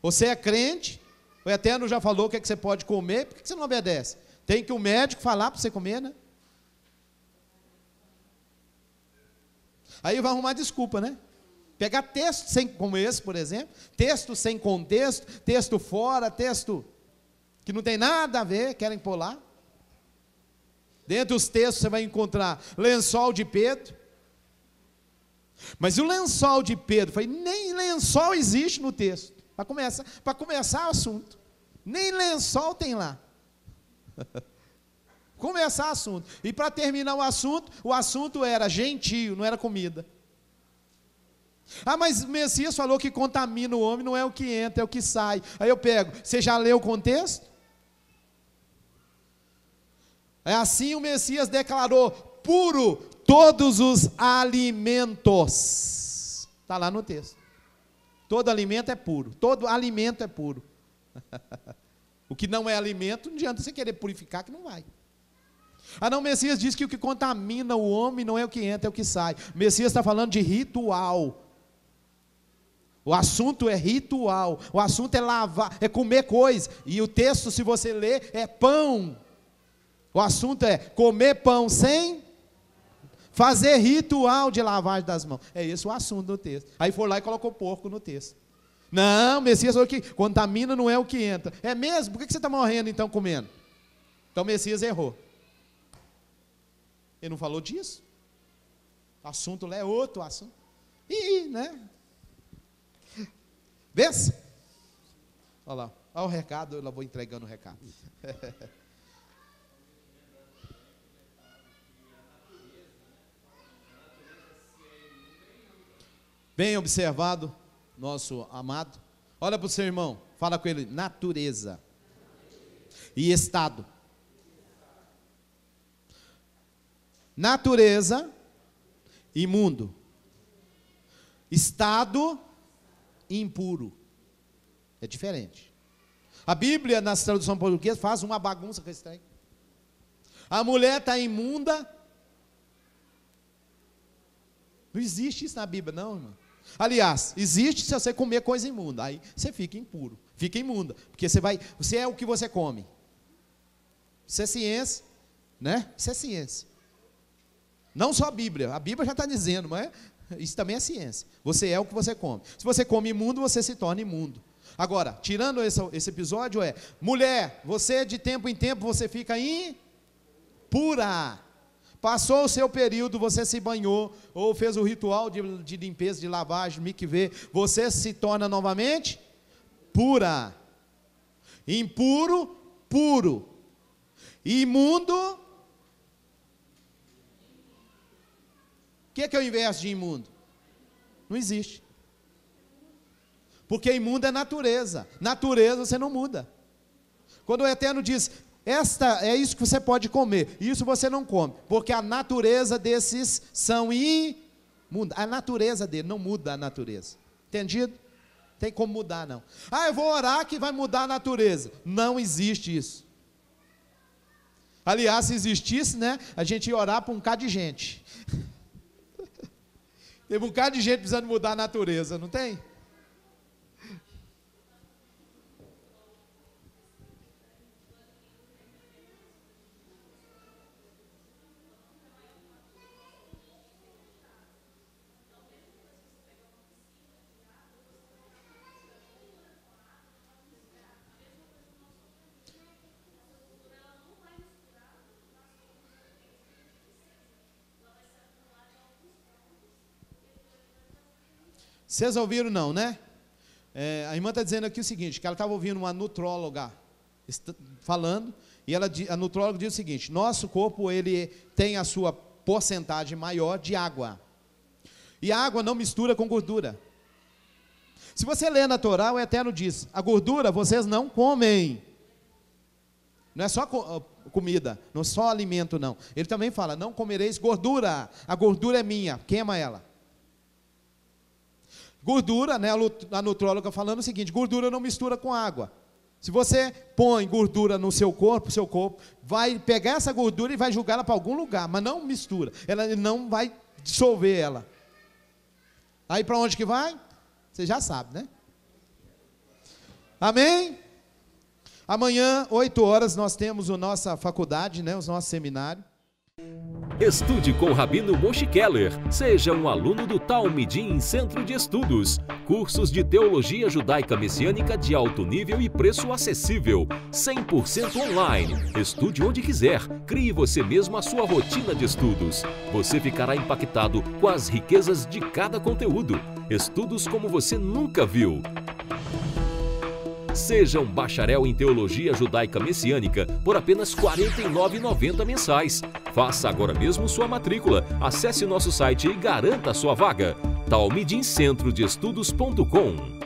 Você é crente, o Eterno já falou o que é que você pode comer, por que você não obedece? Tem que o médico falar para você comer, né? Aí vai arrumar desculpa, né? Pegar texto como esse, por exemplo, texto sem contexto, texto fora, texto que não tem nada a ver, querem pôr lá. Dentro dos textos você vai encontrar lençol de Pedro. Mas o lençol de Pedro, nem lençol existe no texto. Para começar o assunto. Nem lençol tem lá. Começar o assunto. E para terminar o assunto era gentio, não era comida. Ah, mas o Messias falou que contamina o homem, não é o que entra, é o que sai. Aí eu pego, você já leu o contexto? É assim o Messias declarou, puro todos os alimentos. Está lá no texto. Todo alimento é puro, todo alimento é puro. O que não é alimento, não adianta você querer purificar, que não vai. Ah não, o Messias diz que o que contamina o homem não é o que entra, é o que sai. O Messias está falando de ritual. O assunto é ritual, o assunto é lavar, é comer coisa. E o texto, se você ler, é pão. O assunto é comer pão sem fazer ritual de lavagem das mãos. É esse o assunto do texto. Aí foi lá e colocou porco no texto. Não, o Messias falou que contamina não é o que entra. É mesmo? Por que você está morrendo então comendo? Então o Messias errou. Ele não falou disso. O assunto lá é outro assunto. Né? Vês? Olha lá. Olha o recado, eu lá vou entregando o recado. Bem observado, nosso amado. Olha para o seu irmão, fala com ele, natureza e estado. Natureza e mundo. Estado impuro. É diferente. A Bíblia, na tradução portuguesa, faz uma bagunça com esse trem. A mulher está imunda. Não existe isso na Bíblia, não, irmão. Aliás, existe se você comer coisa imunda. Aí você fica impuro, fica imunda. Porque você é o que você come. Isso é ciência, né? Isso é ciência. Não só a Bíblia já está dizendo, mas isso também é ciência. Você é o que você come. Se você come imundo, você se torna imundo. Agora, tirando esse episódio, mulher, você de tempo em tempo, você fica impura. Passou o seu período, você se banhou, ou fez o ritual de limpeza, de lavagem, mikvê, você se torna novamente pura. Impuro, puro. Imundo. O que é o inverso de imundo? Não existe. Porque imundo é natureza. Natureza você não muda. Quando o Eterno diz, esta é isso que você pode comer, isso você não come, porque a natureza desses são imunda. A natureza dele não muda a natureza. Entendido? Tem como mudar, não. Ah, eu vou orar que vai mudar a natureza. Não existe isso. Aliás, se existisse, né, a gente ia orar para um bocado de gente. Tem um bocado de gente precisando mudar a natureza, não tem? Vocês ouviram não, né? A irmã está dizendo aqui o seguinte, que ela estava ouvindo uma nutróloga falando, e a nutróloga diz o seguinte, nosso corpo ele tem a sua porcentagem maior de água, e a água não mistura com gordura. Se você ler na Torá, o Eterno diz, a gordura vocês não comem. Não é só comida, não é só alimento não. Ele também fala, não comereis gordura, a gordura é minha, queima ela. Gordura, né, a nutróloga falando o seguinte, gordura não mistura com água. Se você põe gordura no seu corpo vai pegar essa gordura e vai jogar ela para algum lugar, mas não mistura, ela não vai dissolver ela. Aí para onde que vai? Você já sabe, né? Amém? Amanhã, 8 horas, nós temos a nossa faculdade, né, o nosso seminário. Estude com o Rabino Moshe Keller. Seja um aluno do Talmidim Centro de Estudos. Cursos de Teologia Judaica Messiânica de alto nível e preço acessível. 100% online. Estude onde quiser. Crie você mesmo a sua rotina de estudos. Você ficará impactado com as riquezas de cada conteúdo. Estudos como você nunca viu. Seja um bacharel em Teologia Judaica Messiânica por apenas R$ 49,90 mensais. Faça agora mesmo sua matrícula. Acesse nosso site e garanta a sua vaga. talmidimcentrodeestudos.com